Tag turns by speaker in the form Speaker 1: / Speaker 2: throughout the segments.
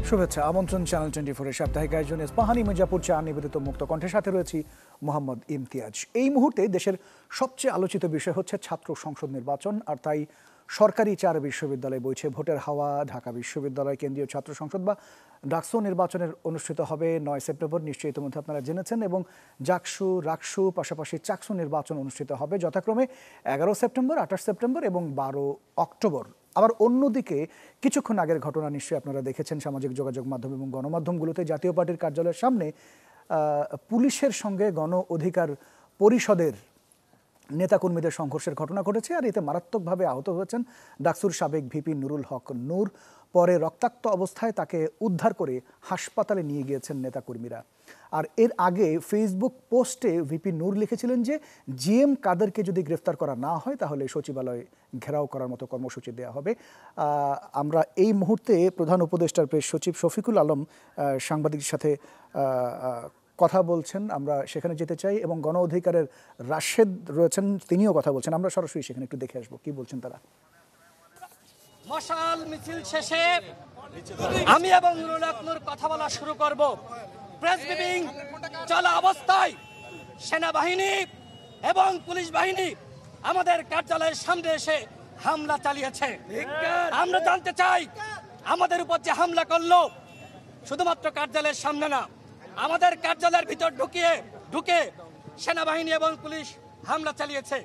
Speaker 1: শুভেচ্ছা। আমন্ত্রণ চ্যানেল 24 এর সাপ্তাহিক আয়োজনে ইস্পাহানি মির্জাপুর চা নিবেদিত মুক্ত কণ্ঠের সাথে রয়েছি মোহাম্মদ ইমতিয়াজ। এই মুহূর্তে দেশের সবচেয়ে আলোচিত বিষয় হচ্ছে ছাত্র সংসদ নির্বাচন, আর তাই সরকারি 4 বিশ্ববিদ্যালয়ে বইছে ভোটের হাওয়া। ঢাকা বিশ্ববিদ্যালয় কেন্দ্রীয় ছাত্র সংসদ বা ডাকসু নির্বাচনের অনুষ্ঠিত হবে 9 সেপ্টেম্বর, নিশ্চয়ই ইতিমধ্যে আপনারা জেনেছেন, এবং জাকসু, রাকসু, পাশাপাশি চাকসু নির্বাচন অনুষ্ঠিত হবে যথাক্রমে 11 সেপ্টেম্বর, 28 সেপ্টেম্বর এবং 12 অক্টোবর। আবার অন্যদিকে কিছুক্ষণ আগের ঘটনা নিশ্চয়ই আপনারা দেখেছেন সামাজিক যোগাযোগ মাধ্যম এবং গণমাধ্যমগুলোতে, জাতীয় পার্টির কার্যালয়ের সামনে পুলিশের সঙ্গে গণ অধিকার পরিষদের নেতাকর্মীদের সংঘর্ষের ঘটনা ঘটেছে, আর এতে মারাত্মকভাবে আহত হয়েছেন ডাকসুর সাবেক ভিপি নুরুল হক নূর। পরে রক্তাক্ত অবস্থায় তাকে উদ্ধার করে হাসপাতালে নিয়ে গিয়েছেন নেতাকর্মীরা। আর এর আগে ফেসবুক পোস্টে ভিপি নূর লিখেছিলেন যে জিএম কাদেরকে যদি গ্রেফতার করা না হয় তাহলে সচিবালয় ঘেরাও করার মতো কর্মসূচি দেওয়া হবে। আমরা এই মুহূর্তে প্রধান উপদেষ্টার প্রেস সচিব শফিকুল আলম সাংবাদিকদের সাথে কথা বলছেন, আমরা সেখানে যেতে চাই, এবং গণ অধিকারের রাশেদ রয়েছেন, তিনিও কথা বলছেন। আমরা সরাসরি সেখানে একটু দেখে আসবো কি বলছেন তারা।
Speaker 2: মশাল মিছিল শেষে আমি এবং নুরুল হক নূর কথা বলা শুরু করব। প্রেস ব্রিফিং চলা অবস্থায় সেনাবাহিনী এবং পুলিশ বাহিনী আমাদের কার্যালয়ের সামনে এসে হামলা চালিয়েছে। আমরা জানতে চাই, আমাদের উপর যে হামলা করলো শুধুমাত্র কার্যালয়ের সামনে না, আমাদের কার্যালয়ের ভিতর ঢুকে সেনাবাহিনী এবং পুলিশ হামলা চালিয়েছে।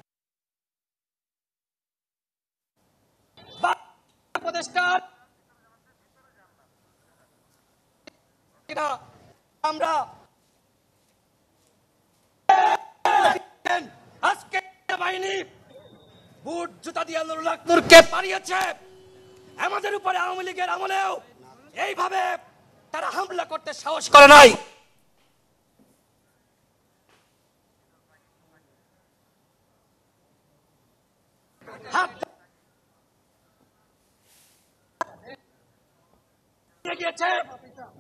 Speaker 2: আমরা আজকে বাহিনী বুট জুতা দিয়ে নুরুল হক নূরকে পাঠিয়েছে। আমাদের উপরে আওয়ামী লীগের আমলেও এইভাবে তারা হামলা করতে সাহস করে নাই।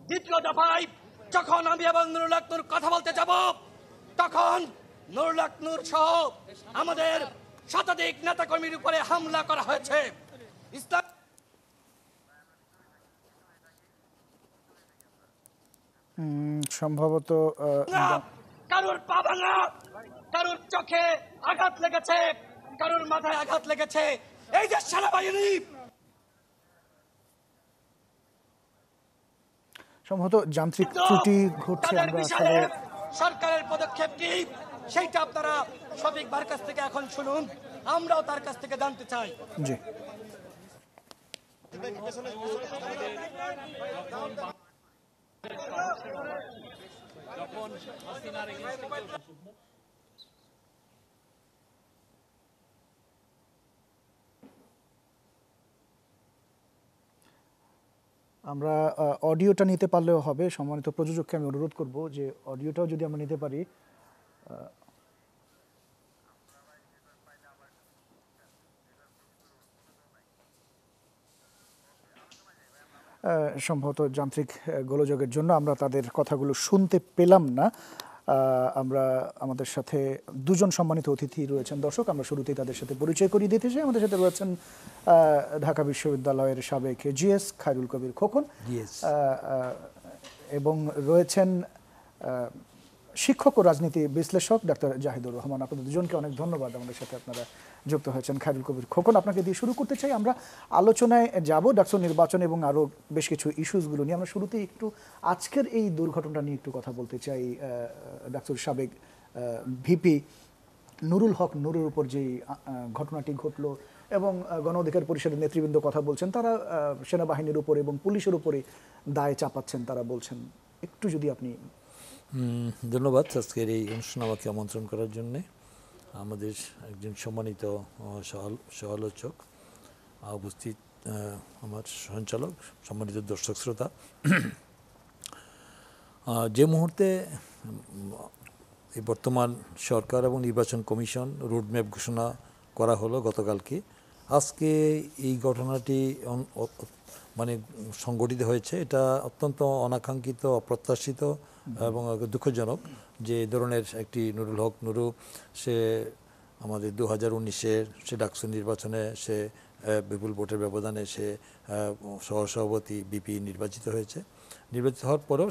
Speaker 2: দ্বিতীয় দফায় যখন আমি এবং নুরুল হক নূর কথা বলতে যাব, তখন নুরুল হক নূর সহ আমাদের শতাধিক নেতাকর্মীর উপরে হামলা করা হয়েছে। ইসলাম
Speaker 1: সম্ভবত
Speaker 2: কারোর পা ভাঙা, কারোর চোখে আঘাত লেগেছে, কারোর মাথায় আঘাত লেগেছে। এই যে সেনাবাহিনী
Speaker 1: সম্ভবত যান্ত্রিক ত্রুটি ঘটছে। আমরা আসলে
Speaker 2: সরকারের পদক্ষেপ কি সেইটা আপনারা সঠিক বার কাছ থেকে এখন শুনুন, আমরাও তার কাছ থেকে জানতে চাই।
Speaker 1: জি, আমরা অডিওটা নিতে পারলেও হবে। সম্মানিত প্রযোজককে আমি অনুরোধ করব যে অডিওটাও যদি আমরা নিতে পারি। সম্ভবত যান্ত্রিক গোলযোগের জন্য আমরা তাদের কথাগুলো শুনতে পেলাম না। আমরা আমাদের সাথে দুজন সম্মানিত অতিথি রয়েছেন। দর্শক, আমরা শুরুতেই তাদের সাথে পরিচয় করিয়ে দিতে চাই। আমাদের সাথে রয়েছেন ঢাকা বিশ্ববিদ্যালয়ের সাবেক জিএস খায়রুল কবির খোকন, এবং রয়েছেন শিক্ষক ও রাজনীতি বিশ্লেষক ডাক্তার জাহিদুর রহমান। আপনাদের দুজনকে অনেক ধন্যবাদ, আমাদের সাথে আপনারা যুক্ত হয়েছেন। খায়রুল কবির খোকন, আপনাকে দিয়ে শুরু করতে চাই। আমরা আলোচনায় যাব ডাকসু নির্বাচন এবং আরও বেশ কিছু ইস্যুসগুলো নিয়ে। আমরা শুরুতেই একটু আজকের এই দুর্ঘটনা নিয়ে একটু কথা বলতে চাই। ডাকসুর সাবেক ভিপি নুরুল হক নূরের উপর যেই ঘটনাটি ঘটলো, এবং গণ অধিকার পরিষদের নেতৃবৃন্দ কথা বলছেন, তারা সেনাবাহিনীর উপরে এবং পুলিশের উপরে দায় চাপাচ্ছেন, তারা বলছেন। একটু যদি আপনি।
Speaker 3: ধন্যবাদ আজকের এই অনুষ্ঠানে আমাকে আমন্ত্রণ করার জন্যে। আমাদের একজন সম্মানিত সহ-আলোচক, উপস্থিত আমার সঞ্চালক, সম্মানিত দর্শক শ্রোতা, যে মুহূর্তে এই বর্তমান সরকার এবং নির্বাচন কমিশন রোডম্যাপ ঘোষণা করা হলো গতকালকে, আজকে এই ঘটনাটি মানে সংগঠিত হয়েছে। এটা অত্যন্ত অনাকাঙ্ক্ষিত, অপ্রত্যাশিত এবং দুঃখজনক যে ধরনের একটি নুরুল হক নুরু, সে আমাদের 2019-এর সে ডাকসু নির্বাচনে সে বিপুল ভোটের ব্যবধানে সে সহসভাপতি বিপি নির্বাচিত হয়েছে। নির্বাচিত হওয়ার পরেও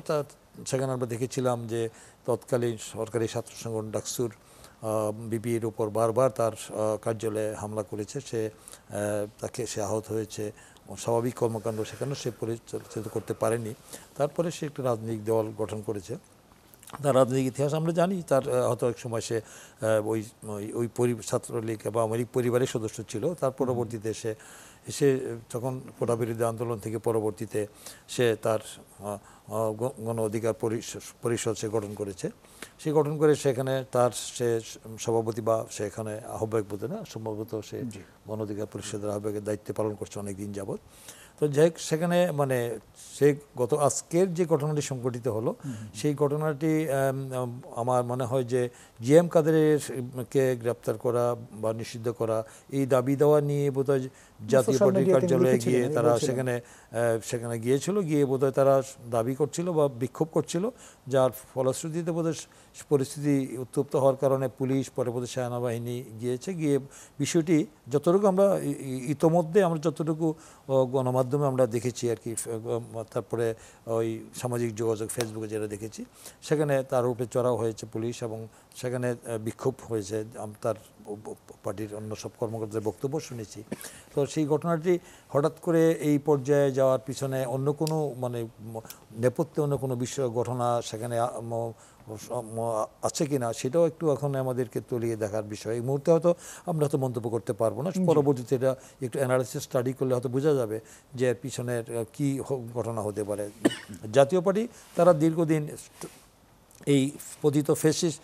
Speaker 3: সেখানে আমরা দেখেছিলাম যে তৎকালীন সরকারি ছাত্র সংগঠন ডাকসুর বিপির উপর বারবার তার কার্যালয়ে হামলা করেছে, তাকে আহত হয়েছে। স্বাভাবিক কর্মকাণ্ড সেখানেও সে পরিচালিত করতে পারেনি। তারপরে সে একটি রাজনৈতিক দল গঠন করেছে। তার রাজনৈতিক ইতিহাস আমরা জানি। তার হয়তো এক সময় সে ওই ছাত্রলীগ বা আওয়ামী লীগ পরিবারের সদস্য ছিল। তার পরবর্তীতে সে যখন কোটা বিরোধী আন্দোলন থেকে পরবর্তীতে সে তার গণ অধিকার পরিষদ সে গঠন করেছে। সে গঠন করে সেখানে সে সভাপতি বা সেখানে আহ্বায়ক বোধ না, সম্ভবত সে গণ অধিকার পরিষদের আহ্বায়কের দায়িত্ব পালন করছে অনেক দিন যাবৎ। তো যাই সেখানে সে আজকের যে ঘটনাটি সংঘটিত হলো, সেই ঘটনাটি আমার মনে হয় যে জিএম কাদেরকে গ্রেপ্তার করা বা নিষিদ্ধ করা, এই দাবি দেওয়া নিয়ে বোধহয় জাতীয় পার্টির কার্যালয়ে গিয়ে তারা সেখানে গিয়েছিল, গিয়ে বোধহয় তারা দাবি করছিল বা বিক্ষোভ করছিল, যার ফলশ্রুতিতে বোধহয় পরিস্থিতি উত্তপ্ত হওয়ার কারণে পুলিশ, পরে বোধহয় সেনাবাহিনী গিয়ে বিষয়টি যতটুকু আমরা ইতোমধ্যে আমরা যতটুকু গণমাধ্যমে আমরা দেখেছি আর কি, তারপরে ওই সামাজিক যোগাযোগ ফেসবুকে যেটা দেখেছি, সেখানে তার উপরে চড়াও হয়েছে পুলিশ এবং সেখানে বিক্ষোভ হয়েছে। তার পার্টির অন্য সব কর্মকর্তাদের বক্তব্য শুনেছি। তো সেই ঘটনাটি হঠাৎ করে এই পর্যায়ে যাওয়ার পিছনে অন্য কোনো নেপথ্যে অন্য কোনো বিষয় ঘটনা সেখানে আছে কিনা সেটাও একটু এখন আমাদেরকে তলিয়ে দেখার বিষয়। এই মুহূর্তে হয়তো আমরা হয়তো মন্তব্য করতে পারবো না, পরবর্তীতে এটা একটু অ্যানালিসিস স্টাডি করলে হয়তো বোঝা যাবে যে এর পিছনের কি ঘটনা হতে পারে। জাতীয় পার্টি তারা দীর্ঘদিন এই পতিত ফ্যাসিস্ট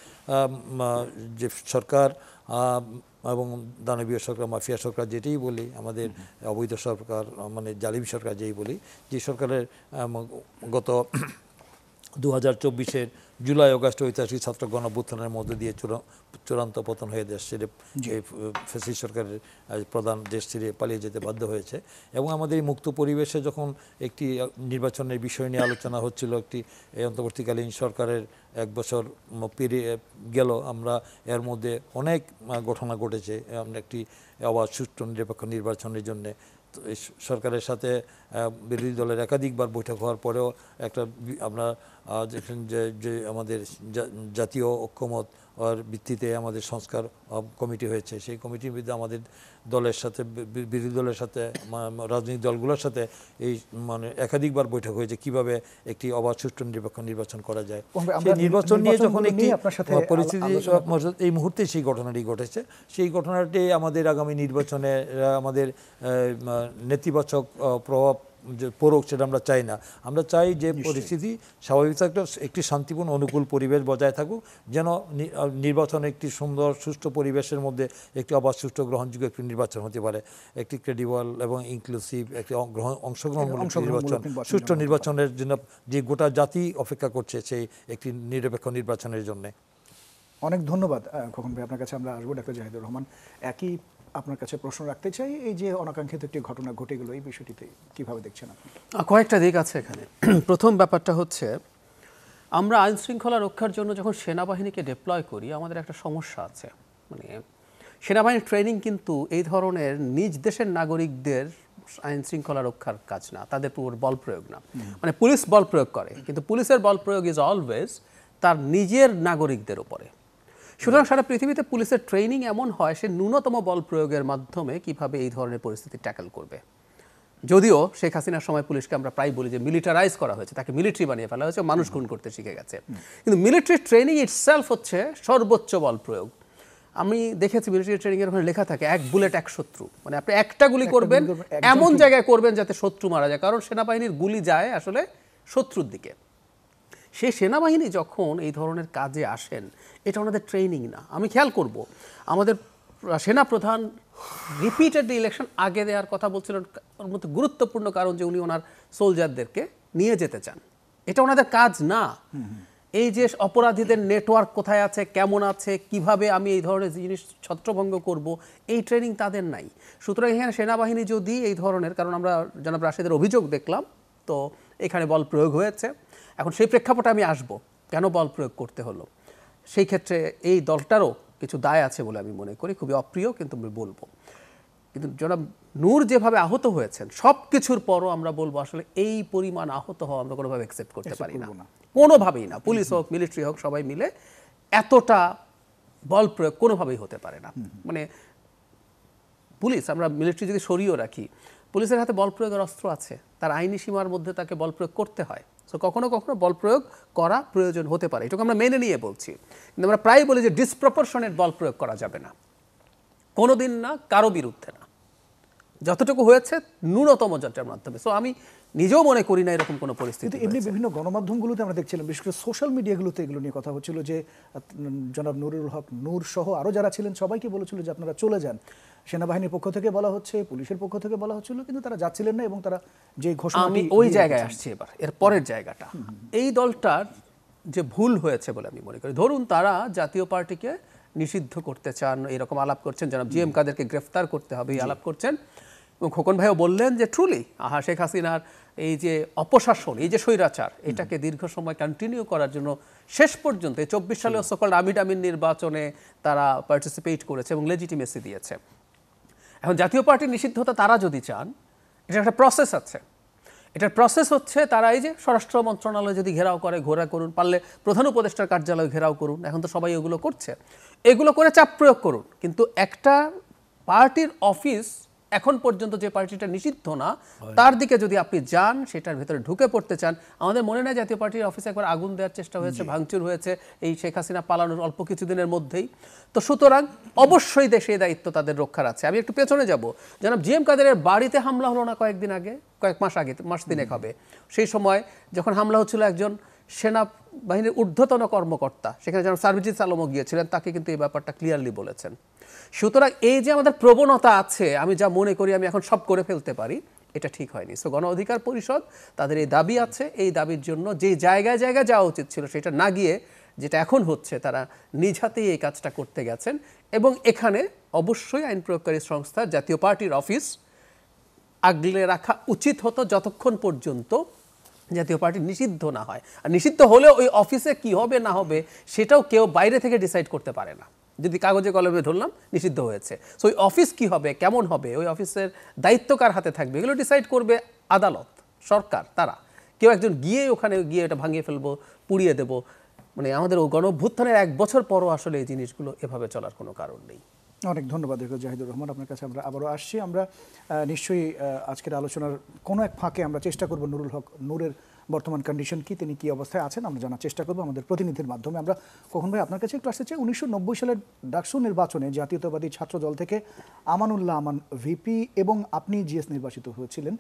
Speaker 3: যে সরকার এবং দানবীয় সরকার, মাফিয়া সরকার যেটাই বলি, আমাদের অবৈধ সরকার জালিম সরকার যেই বলি, যে সরকারের গত 2024-এর জুলাই আগস্ট ঐতিহাসিক ছাত্র গণঅভ্যুত্থানের মধ্যে দিয়ে চূড়ান্ত পতন হয়ে দেশ ছেড়ে ফ্যাসিস্ট সরকারের প্রধান দেশ ছেড়ে পালিয়ে যেতে বাধ্য হয়েছে। এবং আমাদের এই মুক্ত পরিবেশে যখন একটি নির্বাচনের বিষয় নিয়ে আলোচনা হচ্ছিল, একটি অন্তর্বর্তীকালীন সরকারের 1 বছর পেরিয়ে গেল, আমরা এর মধ্যে অনেক ঘটনা ঘটেছে। একটি অবাধ সুষ্ঠু নিরপেক্ষ নির্বাচনের জন্যে সরকারের সাথে বিরোধী দলের একাধিকবার বৈঠক হওয়ার পরেও আমরা দেখেন যে আমাদের জাতীয় ঐক্যমত ভিত্তিতে আমাদের সংস্কার কমিটি হয়েছে। সেই কমিটির মধ্যে আমাদের দলের সাথে, বিরোধী দলের সাথে, রাজনৈতিক দলগুলোর সাথে এই একাধিকবার বৈঠক হয়েছে কিভাবে একটি অবাধ সুষ্ঠু নিরপেক্ষ নির্বাচন করা যায়। সেই নির্বাচন নিয়ে যখন একটি পরিস্থিতি এই মুহূর্তে সেই ঘটনাটি ঘটেছে, সেই ঘটনাটি আমাদের আগামী নির্বাচনে আমাদের নেতিবাচক প্রভাব যে পড়ুক সেটা আমরা চাই না। আমরা চাই যে পরিস্থিতি স্বাভাবিক থাকলে একটি শান্তিপূর্ণ অনুকূল পরিবেশ বজায় থাকুক, যেন নির্বাচন একটি সুন্দর সুষ্ঠু পরিবেশের মধ্যে একটি অবাধ সুষ্ঠু গ্রহণযোগ্য একটি নির্বাচন হতে পারে, একটি ক্রেডিবল এবং ইনক্লুসিভ একটি অংশগ্রহণমূলক নির্বাচন, সুষ্ঠু নির্বাচনের জন্য যে গোটা জাতি অপেক্ষা করছে সেই একটি নিরপেক্ষ নির্বাচনের জন্য।
Speaker 1: অনেক ধন্যবাদ খোকন ভাই, আপনার কাছে আমরা আসবো। ডাক্তার জাহিদুর রহমান, একই আপনার কাছে প্রশ্ন রাখতে চাই, এই যে অনাকাঙ্ক্ষিত একটি ঘটনা ঘটে গেল, এই বিষয়টিতে কিভাবে দেখছেন আপনি?
Speaker 4: কয়েকটা দিক আছে এখানে। প্রথম ব্যাপারটা হচ্ছে, আমরা আইন শৃঙ্খলা রক্ষার জন্য যখন সেনাবাহিনীকে ডিপ্লয় করি, আমাদের একটা সমস্যা আছে। সেনাবাহিনীর ট্রেনিং কিন্তু এই ধরনের নিজ দেশের নাগরিকদের আইন শৃঙ্খলা রক্ষার কাজ না, তাদের পুরো বল প্রয়োগ না। পুলিশ বল প্রয়োগ করে, কিন্তু পুলিশের বল প্রয়োগ ইজ অলওয়েজ তার নিজের নাগরিকদের উপরে। সুতরাং সারা পৃথিবীতে পুলিশের ট্রেনিং এমন হয়, সে ন্যূনতম বল প্রয়োগের মাধ্যমে কিভাবে এই ধরনের পরিস্থিতি ট্যাকল করবে। যদিও শেখ হাসিনার সময় পুলিশকে আমরা প্রায় বলি যে মিলিটারাইজ করা হয়েছে, তাকে মিলিটারি বানিয়ে ফেলা হয়েছে, মানুষ খুন করতে শিখে গেছে। কিন্তু মিলিটারি ট্রেনিং ইটসেলফ হচ্ছে সর্বোচ্চ বল প্রয়োগ। আমি দেখেছি মিলিটারি ট্রেনিংয়ের ওখানে লেখা থাকে 1 বুলেট 1 শত্রু, আপনি একটা গুলি করবেন, এমন জায়গায় করবেন যাতে শত্রু মারা যায়, কারণ সেনাবাহিনীর গুলি যায় আসলে শত্রুর দিকে। সেই সেনাবাহিনী যখন এই ধরনের কাজে আসেন, এটা ওনাদের ট্রেনিং না। আমি খেয়াল করব, আমাদের সেনাপ্রধান রিপিটেডলি ইলেকশন আগে দেওয়ার কথা বলছিলেন, ওর মধ্যে গুরুত্বপূর্ণ কারণ যে উনি ওনার সোলজারদেরকে নিয়ে যেতে চান। এটা ওনাদের কাজ না। এই যে অপরাধীদের নেটওয়ার্ক কোথায় আছে, কেমন আছে, কিভাবে আমি এই ধরনের জিনিস ছত্রভঙ্গ করব, এই ট্রেনিং তাদের নাই। সুতরাং এখানে সেনাবাহিনী যদি এই ধরনের, কারণ আমরা জনাব রাশেদের অভিযোগ দেখলাম, তো এখানে বল প্রয়োগ হয়েছে। এখন সেই প্রেক্ষাপটে আমি আসব, কেন বল প্রয়োগ করতে হলো। সেই ক্ষেত্রে এই দলটারও কিছু দায় আছে বলে আমি মনে করি, খুবই অপ্রিয় কিন্তু আমি বলবো। কিন্তু জনাব নূর যেভাবে আহত হয়েছেন, সব কিছুর পরও আমরা বলবো আসলে এই পরিমাণ আহত হওয়া আমরা কোনোভাবে অ্যাকসেপ্ট করতে পারি না, কোনোভাবেই না। পুলিশ হোক, মিলিটারি হোক, সবাই মিলে এতটা বল প্রয়োগ কোনোভাবেই হতে পারে না। মানে পুলিশ, আমরা মিলিটারি যদি সরিয়েও রাখি, পুলিশের হাতে বল প্রয়োগের অস্ত্র আছে, তার আইনি সীমার মধ্যে তাকে বল প্রয়োগ করতে হয়। সো কখনো কখনো বল প্রয়োগ করা প্রয়োজন হতে পারে, এটুকু আমরা মেনে নিয়ে বলছি। কিন্তু আমরা প্রায় বলি যে ডিসপ্রপোর্শনেট বল প্রয়োগ করা যাবে না, কোনোদিন না, কারো বিরুদ্ধে না, যতটুকু হয়েছে ন্যূনতম যাত্রার মাধ্যমে। সো আমি নিজেও মনে করি না এরকম কোনো পরিস্থিতি।
Speaker 1: কিন্তু এমনি বিভিন্ন গণমাধ্যমগুলোতে আমরা দেখছিলাম, বিশেষ করে সোশ্যাল মিডিয়াগুলোতে এগুলো নিয়ে কথা হচ্ছিল যে জনাব নুরুল হক নূর সহ আরও যারা ছিলেন সবাইকে বলেছিল যে আপনারা চলে যান। সেনাবাহিনীর পক্ষ থেকে বলা হচ্ছে, পুলিশের পক্ষ থেকে বলা হচ্ছিল, কিন্তু তারা যাচ্ছিলেন না এবং তারা যে ঘোষণা।
Speaker 4: আমি ওই জায়গায় আসছি এবার, এর পরের জায়গাটা। এই দলটার যে ভুল হয়েছে বলে আমি মনে করি, ধরুন তারা জাতীয় পার্টিকে নিষিদ্ধ করতে চান, এরকম আলাপ করছেন, জনাব জি এম কাদেরকে গ্রেফতার করতে হবে এই আলাপ করছেন। এবং খোকন ভাইও বললেন যে ট্রুলি শেখ হাসিনার এই যে অপশাসন, এই যে স্বৈরাচার, এটাকে দীর্ঘ সময় কন্টিনিউ করার জন্য শেষ পর্যন্ত 24 সালে সকল আমিড আমিন নির্বাচনে তারা পার্টিসিপেট করেছে এবং লেজিটিমেসি দিয়েছে। এখন জাতীয় পার্টির নিষিদ্ধতা তারা যদি চান, এটা একটা প্রসেস আছে। এটার প্রসেস হচ্ছে তারা এই যে স্বরাষ্ট্র মন্ত্রণালয় যদি ঘেরাও করে, ঘোরা করুন, পারলে প্রধান উপদেষ্টার কার্যালয় ঘেরাও করুন, এখন তো সবাই এগুলো করছে, এগুলো করে চাপ প্রয়োগ করুন। কিন্তু একটা পার্টির অফিস, এখন পর্যন্ত যে পার্টিটা নিষিদ্ধ না, তার দিকে যদি আপনি যান, সেটার ভেতরে ঢুকে পড়তে চান, আমাদের মনে নাই জাতীয় পার্টির অফিসে একবার আগুন দেওয়ার চেষ্টা হয়েছে, ভাঙচুর হয়েছে এই শেখ হাসিনা পালানোর অল্প কিছুদিনের মধ্যেই। তো সুতরাং অবশ্যই দেশে দায়িত্ব তাদের রক্ষার আছে। আমি একটু পেছনে যাব, জনাব জি এম কাদেরের বাড়িতে হামলা হলো না কয়েকদিন আগে, কয়েক মাস আগে, মাস দিনেক হবে, সেই সময় যখন হামলা হচ্ছিল একজন সেনাবাহিনীর ঊর্ধ্বতন কর্মকর্তা, সেখানে যেন সার্জিস আলমও গিয়েছিলেন, তাকে কিন্তু এই ব্যাপারটা ক্লিয়ারলি বলেছেন। সুতরাং এই যে আমাদের প্রবণতা আছে, আমি যা মনে করি আমি এখন সব করে ফেলতে পারি, এটা ঠিক হয়নি। সো গণ অধিকার পরিষদ তাদের এই দাবি আছে, এই দাবির জন্য যে জায়গায় জায়গায় যাওয়া উচিত ছিল সেটা না গিয়ে যেটা এখন হচ্ছে, তারা নিজ হাতেই এই কাজটা করতে গেছেন। এবং এখানে অবশ্যই আইন প্রয়োগকারী সংস্থা, জাতীয় পার্টির অফিস আগলে রাখা উচিত হতো যতক্ষণ পর্যন্ত জাতীয় পার্টি নিষিদ্ধ না হয়। আর নিষিদ্ধ হলেও ওই অফিসে কি হবে না হবে সেটাও কেউ বাইরে থেকে ডিসাইড করতে পারে না। যদি কাগজে কলমে ধরলাম নিষিদ্ধ হয়েছে, সো ওই অফিস কি হবে, কেমন হবে, ওই অফিসের দায়িত্ব কার হাতে থাকবে, এগুলো ডিসাইড করবে আদালত, সরকার, তারা। কেউ একজন গিয়ে ওখানে গিয়ে এটা ভাঙিয়ে ফেলবো, পুড়িয়ে দেবো, মানে আমাদের গণ অভ্যুত্থানের 1 বছর পরও আসলে এই জিনিসগুলো এভাবে চলার কোনো কারণ নেই।
Speaker 1: অনেক ধন্যবাদ জাহিদুর রহমান, আপনার কাছে আমরা আবারও আসছি। আমরা নিশ্চয়ই আজকের আলোচনার কোনো এক ফাঁকে আমরা চেষ্টা করব নুরুল হক নূরের বর্তমান কন্ডিশন কি, তিনি কি অবস্থায় আছেন, আমরা জানার চেষ্টা করব আমাদের প্রতিনিধির মাধ্যমে। আমরা কখন ভাই আপনার কাছে একটু আসতে চাই, 1990 সালের ডাকসু নির্বাচনে জাতীয়তাবাদী ছাত্র দল থেকে আমানুল্লাহ আমান ভিপি এবং আপনি জিএস নির্বাচিত হয়েছিলেন।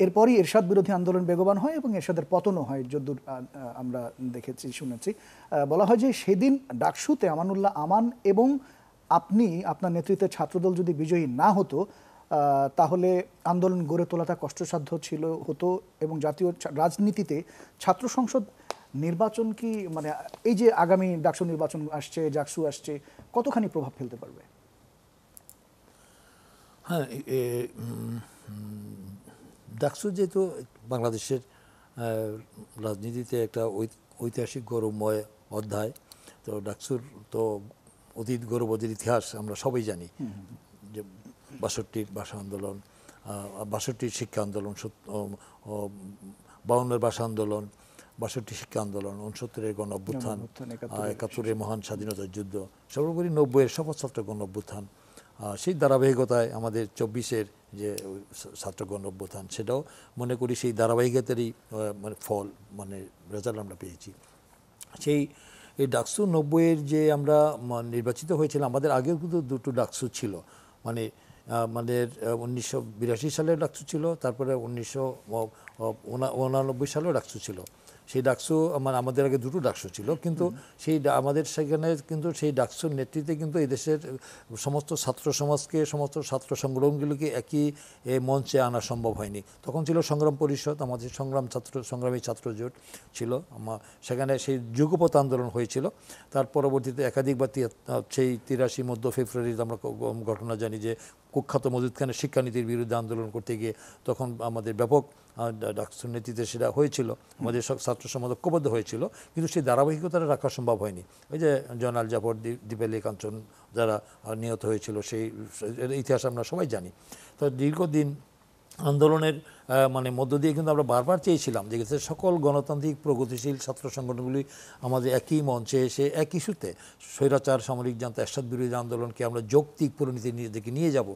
Speaker 1: এরপরই এরশাদ বিরোধী আন্দোলন বেগবান হয় এবং এরশাদের পতনও হয়, যদ্দূর আমরা দেখেছি, শুনেছি। বলা হয় যে সেদিন ডাকসুতে আমানুল্লাহ আমান এবং আপনি, আপনার নেতৃত্বে ছাত্রদল যদি বিজয়ী না হতো, তাহলে আন্দোলন গড়ে তোলাটা কষ্টসাধ্য হতো এবং জাতীয় রাজনীতিতে ছাত্র সংসদ নির্বাচন কি, মানে এই যে আগামী ডাকসু নির্বাচন আসছে, ডাকসু আসছে, কতখানি প্রভাব ফেলতে পারবে?
Speaker 3: হ্যাঁ, ডাকসু যেহেতু বাংলাদেশের রাজনীতিতে একটা ঐতিহাসিক গৌরবময় অধ্যায়, তো ডাকসুর তো অতীত গৌরবদের ইতিহাস আমরা সবাই জানি, যে 62-র ভাষা আন্দোলন, 62-র শিক্ষা আন্দোলন, 52-এর ভাষা আন্দোলন, 62 শিক্ষা আন্দোলন, 69-এর গণ অভ্যুত্থান, 71-এর মহান স্বাধীনতার যুদ্ধ, সর্বোপরি 90-এর শপথ ছাত্র গণ অভ্যুত্থান। সেই ধারাবাহিকতায় আমাদের 24-এর যে ছাত্র গণ অভ্যুত্থান, সেটাও মনে করি সেই ধারাবাহিকতারই মানে ফল, মানে রেজাল্ট আমরা পেয়েছি। এই ডাকসু 90-এর যে আমরা নির্বাচিত হয়েছিলাম, আমাদের আগেও কিন্তু 2টো ডাকসু ছিল, মানে আমাদের 1982 সালের ডাকসু ছিল, তারপরে 1989 সালেও ডাকসু ছিল। সেই ডাকসু আমাদের আগে 2টো ডাকসু ছিল, কিন্তু আমাদের সেখানে কিন্তু সেই ডাকসুর নেতৃত্বে কিন্তু এই দেশের সমস্ত ছাত্র সমাজকে, সমস্ত ছাত্র সংগ্রামগুলোকে একই মঞ্চে আনা সম্ভব হয়নি। তখন ছিল সংগ্রাম পরিষদ, আমাদের সংগ্রামী ছাত্র জোট ছিল, সেখানে সেই যুগপৎ আন্দোলন হয়েছিল। তার পরবর্তীতে একাধিকবার সেই 83 মধ্য ফেব্রুয়ারিতে আমরা ঘটনা জানি যে কুখ্যাত মজিদ খানের শিক্ষানীতির বিরুদ্ধে আন্দোলন করতে গিয়ে তখন আমাদের ব্যাপক ডাকসুর নেতৃত্বে সেটা হয়েছিল, আমাদের সব ছাত্র সমাজ ঐক্যবদ্ধ হয়েছিল, কিন্তু সেই ধারাবাহিকতাটা রাখা সম্ভব হয়নি। ওই যে জয়নাল জাফর, দীপালি কাঞ্চন যারা নিহত হয়েছিল, সেই ইতিহাস আমরা সবাই জানি। তো দীর্ঘদিন আন্দোলনের মানে মধ্য দিয়ে কিন্তু আমরা বারবার চেয়েছিলাম যে সকল গণতান্ত্রিক প্রগতিশীল ছাত্র সংগঠনগুলি আমাদের একই মঞ্চে এসে এক ইস্যুতে স্বৈরাচার সামরিক জান্তা এরশাদ বিরোধী আন্দোলনকে আমরা যৌক্তিক পরিণতির দিকে নিয়ে যাব।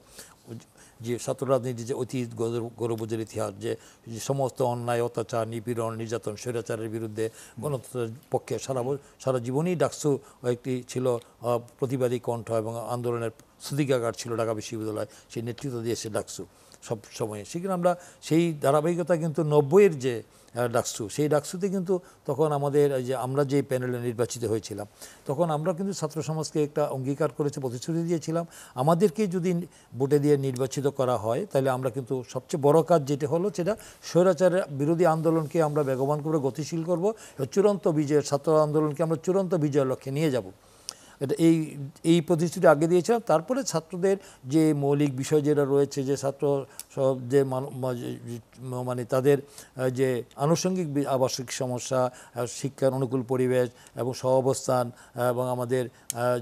Speaker 3: যে ছাত্র রাজনীতি যে অতীত গৌরবোজ্জ্বল ইতিহাস, যে সমস্ত অন্যায়, অত্যাচার, নিপীড়ন, নির্যাতন, স্বৈরাচারের বিরুদ্ধে গণতন্ত্রের পক্ষে সারা জীবনই ডাকসু একটি ছিল প্রতিবাদী কণ্ঠ এবং আন্দোলনের শ্রুতিকাগার ছিল ঢাকা বিশ্ববিদ্যালয়, সেই নেতৃত্ব দিয়েছে ডাকসু সব সময়ে। সেখানে আমরা সেই ধারাবাহিকতা কিন্তু 90-এর যে ডাকসু, সেই ডাকসুতে কিন্তু তখন আমাদের যে আমরা যে প্যানেলে নির্বাচিত হয়েছিলাম, তখন আমরা কিন্তু ছাত্র সমাজকে একটা অঙ্গীকার করেছে, প্রতিশ্রুতি দিয়েছিলাম, আমাদেরকে যদি ভোটে দিয়ে নির্বাচিত করা হয় তাহলে আমরা কিন্তু সবচেয়ে বড় কাজ যেটা হলো সেটা স্বৈরাচার বিরোধী আন্দোলনকে আমরা বেগবান করে গতিশীল করব, চূড়ান্ত বিজয়ের ছাত্র আন্দোলনকে আমরা চূড়ান্ত বিজয়ের লক্ষ্যে নিয়ে যাব। এটা এই প্রতিশ্রুতি আগে দিয়েছিলাম। তারপরে ছাত্রদের যে মৌলিক বিষয় যেটা রয়েছে, যে ছাত্র যে মানে তাদের যে আনুষঙ্গিক আবাসিক সমস্যা, শিক্ষার অনুকূল পরিবেশ এবং সহাবস্থান এবং আমাদের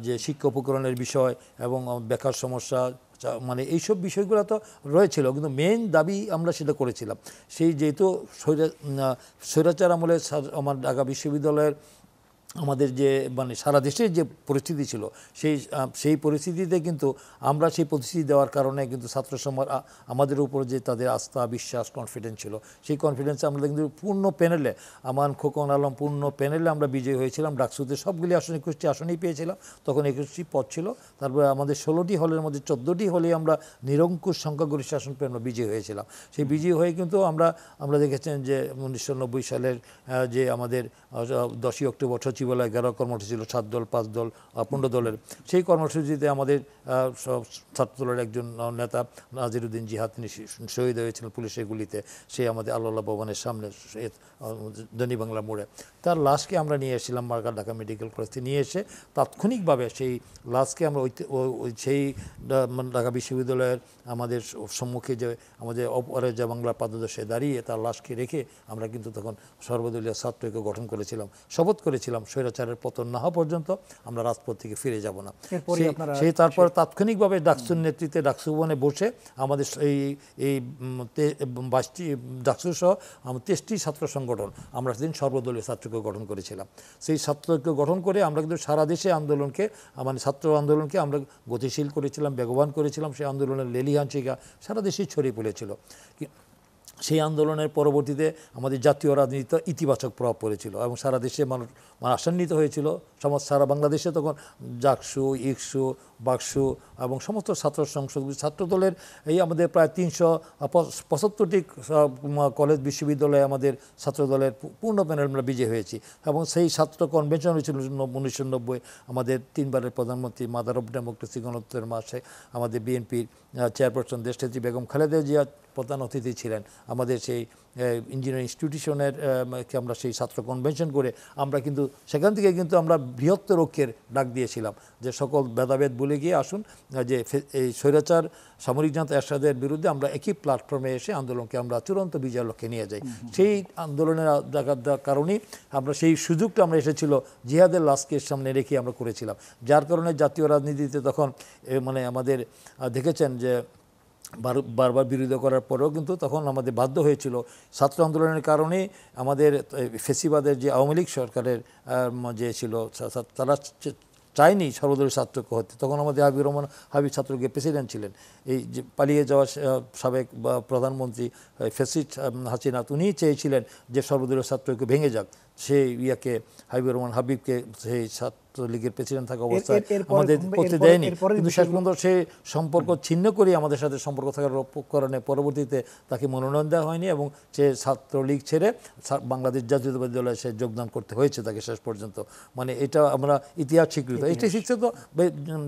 Speaker 3: যে শিক্ষা উপকরণের বিষয় এবং বেকার সমস্যা, মানে এইসব বিষয়গুলো তো রয়েছিল, কিন্তু মেইন দাবি আমরা সেটা করেছিলাম। সেই যেহেতু স্বৈরাচার আমলে আমার ঢাকা বিশ্ববিদ্যালয়ের আমাদের যে মানে সারা দেশের যে পরিস্থিতি ছিল, সেই পরিস্থিতিতে কিন্তু আমরা সেই প্রতিশ্রুতি দেওয়ার কারণে কিন্তু ছাত্র সমাজ আমাদের উপর যে তাদের আস্থা, বিশ্বাস, কনফিডেন্স ছিল, সেই কনফিডেন্সে আমরা কিন্তু পূর্ণ প্যানেলে, আমান, খোকন আলম পূর্ণ প্যানেলে আমরা বিজয়ী হয়েছিলাম। ডাকসুতে সবগুলি আসনে 21টি আসনেই পেয়েছিলাম, তখন 21টি পদ ছিল। তারপরে আমাদের 16টি হলের মধ্যে 14টি হলে আমরা নিরঙ্কুশ সংখ্যাগরিষ্ঠ আসন পেয়ে আমরা বিজয়ী হয়েছিলাম। সেই বিজয়ী হয়ে কিন্তু আমরা দেখেছেন যে 1990 সালের যে আমাদের 10ই অক্টোবর সচিবালয় ঘেরাও কর্মসূচি ছিল, 7 দল 5 দল 15 দলের, সেই কর্মসূচিতে আমাদের ছাত্রদলের একজন নেতা নাজিরউদ্দিন জিহাদ, তিনি শহীদ হয়েছিলেন পুলিশের গুলিতে, সে আমাদের আল্লাহ ভবনের সামনে দৈনিক বাংলা মোড়ে। তার লাশকে আমরা নিয়ে এসেছিলাম ঢাকা মেডিকেল কলেজ থেকে নিয়ে এসে তাৎক্ষণিকভাবে সেই লাশকে আমরা সেই ঢাকা বিশ্ববিদ্যালয়ের আমাদের সম্মুখে যে আমাদের অপরে যে বাংলা পাদদেশে দাঁড়িয়ে তার লাশকে রেখে আমরা কিন্তু তখন সর্বদলীয় ছাত্রকে গঠন করেছিলাম, শপথ করেছিলাম স্বৈরাচারের পতন না হওয়া পর্যন্ত আমরা রাজপথ থেকে ফিরে যাব না। সেই তারপর তাৎক্ষণিকভাবে ডাকসুর নেতৃত্বে ডাকসু ভবনে বসে আমাদের এই 22টি ডাকসু সহ 23টি ছাত্র সংগঠন আমরা সেদিন সর্বদলীয় ছাত্রকে গঠন করেছিলাম। সেই ছাত্রকে গঠন করে আমরা কিন্তু সারা দেশে আন্দোলনকে, মানে ছাত্র আন্দোলনকে আমরা গতিশীল করেছিলাম, বেগবান করেছিলাম। সেই আন্দোলনের লেলিহানচিকা সারা দেশেই ছড়িয়ে পড়েছিল। সেই আন্দোলনের পরবর্তীতে আমাদের জাতীয় রাজনীতিতে ইতিবাচক প্রভাব পড়েছিল এবং সারা দেশে মানুষ আশান্বিত হয়েছিল। সারা বাংলাদেশে তখন জাকসু, ইকসু, বাকসু এবং সমস্ত ছাত্র সংসদগুলি, ছাত্রদলের এই আমাদের প্রায় 375টি কলেজ বিশ্ববিদ্যালয়ে আমাদের ছাত্রদলের পূর্ণ প্যানেল আমরা বিজয়ী হয়েছি। এবং সেই ছাত্র কনভেনশন হয়েছিল 1990, আমাদের 3বারের প্রধানমন্ত্রী, মাদার অফ ডেমোক্রেসি, গণতন্ত্রের মাসে আমাদের বিএনপির চেয়ারপারসন দেশনেত্রী বেগম খালেদা জিয়া প্রধান অতিথি ছিলেন। আমাদের সেই ইঞ্জিনিয়ারিং ইনস্টিটিউশনের আমরা সেই ছাত্র কনভেনশন করে আমরা কিন্তু সেখান থেকে কিন্তু আমরা বৃহত্তর ঐক্যের ডাক দিয়েছিলাম যে সকল ভেদাভেদ ভুলে গিয়ে আসুন, যে এই স্বৈরাচার সামরিক জান্তা এরশাদের বিরুদ্ধে আমরা একই প্ল্যাটফর্মে এসে আন্দোলনকে আমরা চূড়ান্ত বিজয়ের লক্ষ্যে নিয়ে যাই। সেই আন্দোলনের কারণেই আমরা সেই সুযোগটা আমরা এসেছিল জিহাদের লাশকে সামনে রেখে আমরা করেছিলাম, যার কারণে জাতীয় রাজনীতিতে তখন মানে আমাদের দেখেছেন যে বারবার বিরোধিতা করার পরেও কিন্তু তখন আমাদের বাধ্য হয়েছিল ছাত্র আন্দোলনের কারণে আমাদের ফেসিবাদের যে আওয়ামী লীগ সরকারের যে ছিল তারা চায়নি সর্বদলীয় ছাত্রকে হতে। তখন আমাদের হাবিবুর রহমান হাবিব ছাত্রকে প্রেসিডেন্ট ছিলেন। এই যে পালিয়ে যাওয়া সাবেক প্রধানমন্ত্রী ফেসিস্ট হাসিনা, উনিই চেয়েছিলেন যে সর্বদলীয় ছাত্রকে ভেঙে যাক। সেই ইয়াকে হাবিবুর রহমান হাবিবকে সেই ছাত্রলীগের প্রেসিডেন্ট থাকা অবস্থায় আমাদের করতে দেয়নি, কিন্তু শেষ পর্যন্ত সেই সম্পর্ক ছিন্ন করে আমাদের সাথে সম্পর্ক থাকার কারণে পরবর্তীতে তাকে মনোনয়ন দেওয়া হয়নি এবং সে ছাত্রলীগ ছেড়ে বাংলাদেশ জাতীয়তাবাদী দলে সে যোগদান করতে হয়েছে তাকে শেষ পর্যন্ত। মানে এটা আমরা ইতিহাস স্বীকৃত, এটি শিখছে তো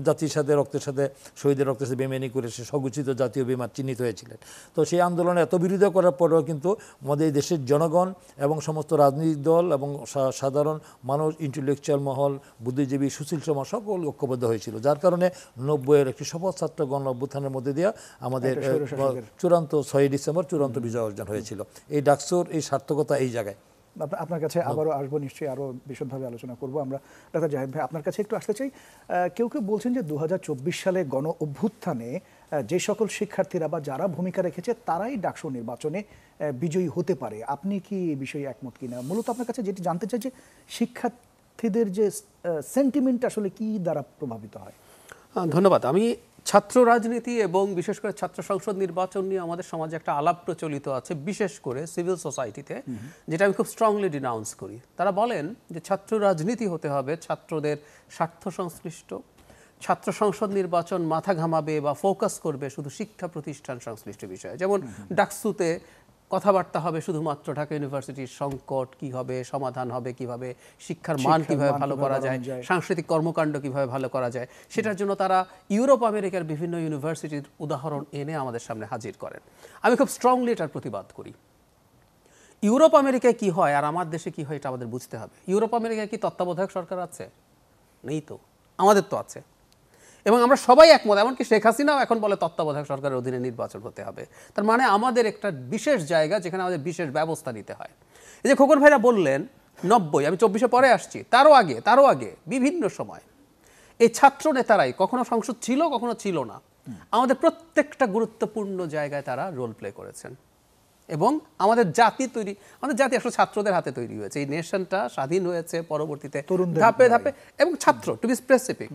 Speaker 3: জাতির সাথে রক্তের সাথে শহীদের রক্তের সাথে বেমানি করে সে সগুচিত জাতীয় বিমান চিহ্নিত হয়েছিলেন। তো সেই আন্দোলনে এত বিরোধিতা করার পরেও কিন্তু আমাদের দেশের জনগণ এবং সমস্ত রাজনৈতিক দল এবং এবং সাধারণ মানুষ, ইন্টেলেকচুয়াল মহল, বুদ্ধিজীবী, সুশীল সমাজ সকল ঐক্যবদ্ধ হয়েছিল, যার কারণে 90-এর একটি সফল ছাত্র গণ অভ্যুত্থানের মধ্যে দিয়ে আমাদের চূড়ান্ত 6 ডিসেম্বর চূড়ান্ত বিজয় অর্জন হয়েছিল। এই ডাকসুর এই সার্থকতা এই জায়গায়।
Speaker 1: আপনার কাছে আবারও আসবো, নিশ্চয়ই আরও বিশদভাবে আলোচনা করব আমরা। ডাক্তার জাহিদ ভাই, আপনার কাছে একটু আসতে চাই। কেউ কেউ বলছেন যে 2024 সালে গণ অভ্যুত্থানে যে সকল শিক্ষার্থীরা বা যারা ভূমিকা রেখেছে তারাই ডাকসু নির্বাচনে বিজয়ী হতে পারে। আপনি কি এই বিষয়ে একমত কিনা? মূলত আপনার কাছে যেটি জানতে চাই যে শিক্ষার্থীদের যে সেন্টিমেন্ট আসলে কি দ্বারা প্রভাবিত হয়?
Speaker 4: ধন্যবাদ। আমি ছাত্র রাজনীতি এবং বিশেষ করে ছাত্র সংসদ নির্বাচন নিয়ে আমাদের সমাজে একটা আলাপ প্রচলিত আছে, বিশেষ করে সিভিল সোসাইটিতে, যেটা আমি খুব স্ট্রংলি ডিনাউন্স করি। তারা বলেন যে ছাত্র রাজনীতি হতে হবে ছাত্রদের স্বার্থ সংশ্লিষ্ট, ছাত্র সংসদ নির্বাচন মাথা ঘামাবে বা ফোকাস করবে শুধু শিক্ষা প্রতিষ্ঠান সংশ্লিষ্ট বিষয়ে। যেমন ডাকসুতে কথাবার্তা হবে শুধুমাত্র ঢাকা ইউনিভার্সিটির সংকট কি হবে, সমাধান হবে কিভাবে, শিক্ষার মান কিভাবে ভালো করা যায়, সাংস্কৃতিক কর্মকাণ্ড কিভাবে ভালো করা যায়, সেটার জন্য তারা ইউরোপ আমেরিকার বিভিন্ন ইউনিভার্সিটির উদাহরণ এনে আমাদের সামনে হাজির করেন। আমি খুব স্ট্রংলি এটার প্রতিবাদ করি। ইউরোপ আমেরিকায় কি হয় আর আমার দেশে কি হয় এটা আমাদের বুঝতে হবে। ইউরোপ আমেরিকায় কি তত্ত্বাবধায়ক সরকার আছে? নেই তো। আমাদের তো আছে, এবং আমরা সবাই একমত। এমনকি শেখ হাসিনাও এখন বলে তত্ত্বাবধায়ক সরকারের অধীনে নির্বাচন হতে হবে। তার মানে আমাদের একটা বিশেষ জায়গা যেখানে আমাদের বিশেষ ব্যবস্থা নিতে হয়। এই যে খোকন ভাইরা বললেন 90, আমি 24-এ পরে আসছি, তারও আগে বিভিন্ন সময় এই ছাত্র নেতারাই কখনো সংসদ ছিল, কখনো ছিল না, আমাদের প্রত্যেকটা গুরুত্বপূর্ণ জায়গায় তারা রোল প্লে করেছেন। এবং আমাদের জাতি আসলে ছাত্রদের হাতে তৈরি হয়েছে। এই নেশনটা স্বাধীন হয়েছে পরবর্তীতে ধাপে ধাপে, এবং ছাত্র টু বি স্পেসিফিক।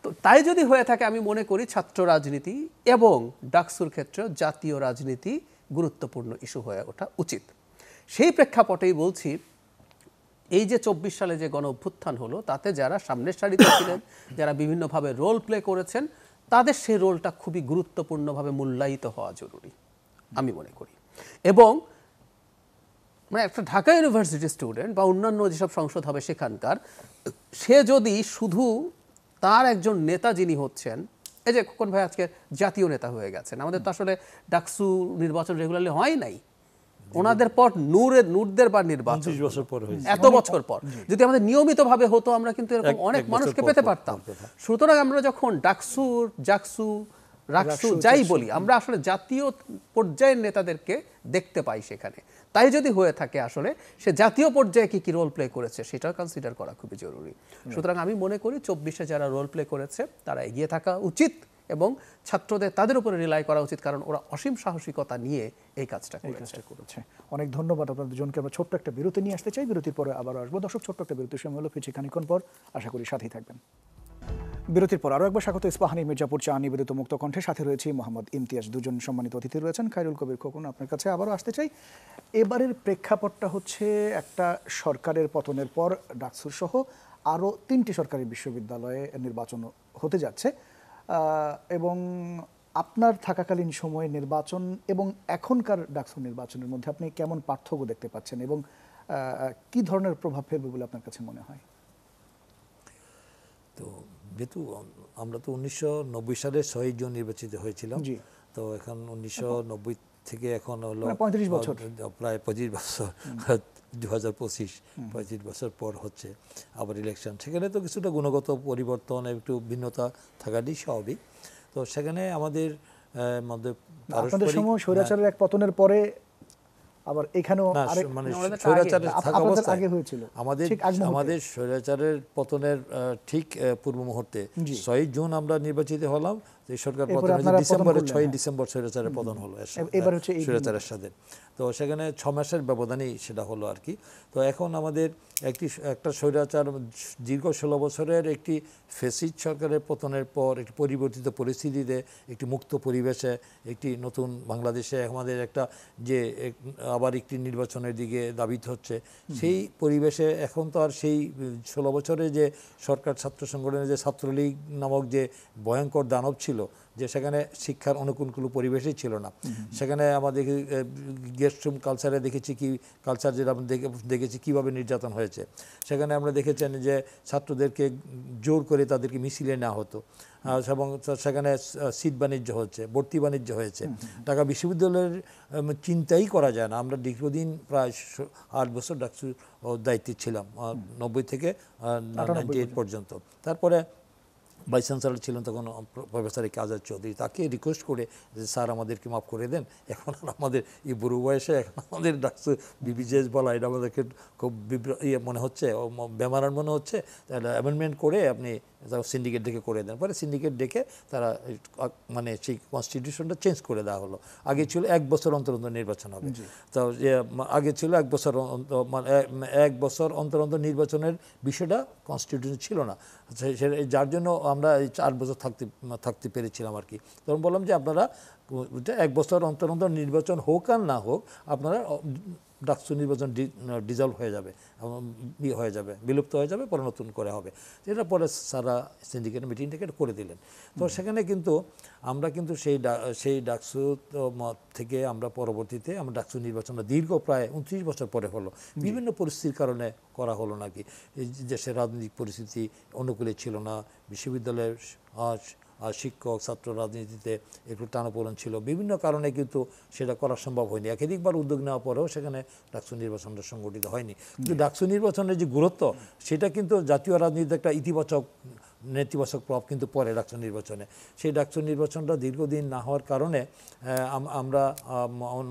Speaker 4: তো তাই যদি হয়ে থাকে, আমি মনে করি ছাত্র রাজনীতি এবং ডাকসুর ক্ষেত্রে জাতীয় রাজনীতি গুরুত্বপূর্ণ ইস্যু হয়ে ওঠা উচিত। সেই প্রেক্ষাপটেই বলছি, এই যে 24 সালে যে গণ অভ্যুত্থান হলো, তাতে যারা সামনের সারিতে ছিলেন, যারা বিভিন্নভাবে রোল প্লে করেছেন, তাদের সেই রোলটা খুবই গুরুত্বপূর্ণভাবে মূল্যায়িত হওয়া জরুরি আমি মনে করি। এবং মানে একটা ঢাকা ইউনিভার্সিটির স্টুডেন্ট বা অন্যান্য যেসব সংসদ হবে সেখানকার, সে যদি শুধু তার একজন নেতা যিনি হচ্ছেন, এই যে খোকন ভাই আজকে জাতীয় নেতা হয়ে গেছেন, আমাদের তো আসলে ডাকসু নির্বাচন রেগুলারলি হয় নাই, ওনাদের পর নূরদের বা নির্বাচন এত বছর পর যদি আমাদের নিয়মিতভাবে হতো, আমরা কিন্তু এরকম অনেক মানুষকে পেতে পারতাম। সুতরাং আমরা যখন ডাকসুর, জাকসু, রাকসু যাই বলি, আমরা আসলে জাতীয় পর্যায়ের নেতাদেরকে দেখতে পাই সেখানে। তাই যদি হয়ে থাকে আসলে সে জাতীয় পর্যায়ে কি কি রোল প্লে করেছে সেটাও কনসিডার করা খুবই জরুরি। সুতরাং আমি মনে করি 24-এ যারা রোল প্লে করেছে তারা এগিয়ে থাকা উচিত, এবং ছাত্রদের তাদের উপরে রিলাই করা উচিত, কারণ ওরা অসীম সাহসিকতা নিয়ে এই কাজটা করেছে।
Speaker 1: অনেক ধন্যবাদ আপনাদের দুজনকে। আমরা ছোট্ট একটা বিরতি নিয়ে আসতে চাই, বিরতির পরে আবার আসবো। দর্শক, ছোট্ট একটা বিরতির সময় হলো, ফিরছি খানিকক্ষণ পর, আশা করি সাথেই থাকবেন। বিরতির পর আরও একবার স্বাগত ইস্পাহানি মির্জাপুর চা নিবেদিত মুক্ত কণ্ঠে। সাথে রয়েছে মোহাম্মদ ইমতিয়াজ, দুজন সম্মানিত অতিথি রয়েছেন। খায়রুল কবির খোকন, আপনার কাছে আবারও আসতে চাই। এবারের প্রেক্ষাপটটা হচ্ছে একটা সরকারের পতনের পর ডাকসুর সহ আরও 3টি সরকারি বিশ্ববিদ্যালয়ে নির্বাচন হতে যাচ্ছে, এবং আপনার থাকাকালীন সময়ে নির্বাচন এবং এখনকার ডাকসু নির্বাচনের মধ্যে আপনি কেমন পার্থক্য দেখতে পাচ্ছেন, এবং কি ধরনের প্রভাব ফেলবে বলে আপনার কাছে মনে হয়?
Speaker 3: তো যেহেতু আমরা তো 1990 সালে 6 জুন নির্বাচিত হয়েছিলাম, তো এখন 1990 থেকে এখন হলো
Speaker 1: 35 বছর,
Speaker 3: প্রায় 25 বছর, 2025 25 বছর পর হচ্ছে আবার ইলেকশন। সেখানে তো কিছুটা গুণগত পরিবর্তন, একটু ভিন্নতা থাকাটাই স্বাভাবিক। তো সেখানে আমাদের মধ্যে
Speaker 1: আপনাদের সময় স্বৈরাচারের এক পতনের পরে আবার এখানেও
Speaker 3: মানে স্বৈরাচারের থাকা অবস্থায়
Speaker 1: আমাদের
Speaker 3: স্বৈরাচারের পতনের ঠিক পূর্ব মুহূর্তে 6 জুন আমরা নির্বাচিত হলাম। এই সরকার পতনের ডিসেম্বরে 6 ডিসেম্বর স্বৈরাচারের পতন হলো স্বৈরাচারের সাথে। তো সেখানে 6 মাসের ব্যবধানেই সেটা হলো আর কি। তো এখন আমাদের একটা স্বৈরাচার দীর্ঘ 16 বছরের একটি ফ্যাসিস্ট সরকারের পতনের পর একটি পরিবর্তিত পরিস্থিতিতে, একটি মুক্ত পরিবেশে, একটি নতুন বাংলাদেশে আমাদের একটা যে আবার একটি নির্বাচনের দিকে দাবিত হচ্ছে, সেই পরিবেশে এখন তো আর সেই 16 বছরে যে সরকার ছাত্র সংগঠনের যে ছাত্রলীগ নামক যে ভয়ঙ্কর দানব ছিল, যে সেখানে শিক্ষার অনুকূল কোনো পরিবেশই ছিল না। সেখানে আমাদের গেস্ট রুম কালচারে দেখেছি কি কালচার যেটা আমরা দেখেছি কীভাবে নির্যাতন হয়েছে। সেখানে আমরা দেখেছেন যে ছাত্রদেরকে জোর করে তাদেরকে মিছিলে নেওয়া হতো এবং সেখানে সিট বাণিজ্য হচ্ছে, ভর্তি বাণিজ্য হয়েছে। ঢাকা বিশ্ববিদ্যালয়ের চিন্তাই করা যায় না। আমরা দীর্ঘদিন প্রায় 8 বছর ডাকসুর দায়িত্বে ছিলাম, 90 থেকে 98 পর্যন্ত। তারপরে ভাইস চ্যান্সেলর ছিলেন তখন প্রফেসর আজাদ চৌধুরী, তাকে রিকোয়েস্ট করে যে স্যার আমাদেরকে মাফ করে দেন, এখন আর আমাদের এই বুড়ো বয়সে এখন আমাদের ডাকসু বিবিজেস বলা এটা আমাদেরকে খুব মনে হচ্ছে, বেমারান মনে হচ্ছে, তাহলে অ্যামেন্ডমেন্ট করে আপনি সিন্ডিকেট ডেকে করে দেন। পরে সিন্ডিকেট ডেকে তারা মানে সেই কনস্টিটিউশনটা চেঞ্জ করে দেওয়া হলো। আগে ছিল 1 বছর অন্তর অন্তর নির্বাচন হবে, তো আগে ছিল 1 বছর মানে 1 বছর অন্তর অন্তর নির্বাচনের বিষয়টা কনস্টিটিউশন ছিল না, যার জন্য আমরা 4 বছর থাকতে পেরেছিলাম আর কি। তখন বললাম যে আপনারা 1 বছর অন্তর অন্তর নির্বাচন হোক আর না হোক আপনারা ডাকসু নির্বাচন ডিজলভ হয়ে যাবে, বিলুপ্ত হয়ে যাবে, পরে নতুন করে হবে। এটা পরে সারা সিন্ডিকেট মিটিংটাকে করে দিলেন। তো সেখানে কিন্তু আমরা কিন্তু সেই ডাকসু থেকে আমরা পরবর্তীতে আমরা ডাকসু নির্বাচনটা দীর্ঘ প্রায় 29 বছর পরে হলো, বিভিন্ন পরিস্থিতির কারণে করা হলো নাকি। এই দেশের রাজনৈতিক পরিস্থিতি অনুকূলে ছিল না, বিশ্ববিদ্যালয়ের শিক্ষক ছাত্র রাজনীতিতে একটু টানাপোড়েন ছিল, বিভিন্ন কারণে কিন্তু সেটা করা সম্ভব হয়নি। একাধিকবার উদ্যোগ নেওয়ার পরেও সেখানে ডাকসু নির্বাচনটা সংগঠিত হয়নি। কিন্তু ডাকসু নির্বাচনের যে গুরুত্ব সেটা কিন্তু জাতীয় রাজনীতিতে একটা নেতিবাচক প্রভাব কিন্তু পড়ে ডাকসু নির্বাচনে। সেই ডাকসু নির্বাচনটা দীর্ঘদিন না হওয়ার কারণে আমরা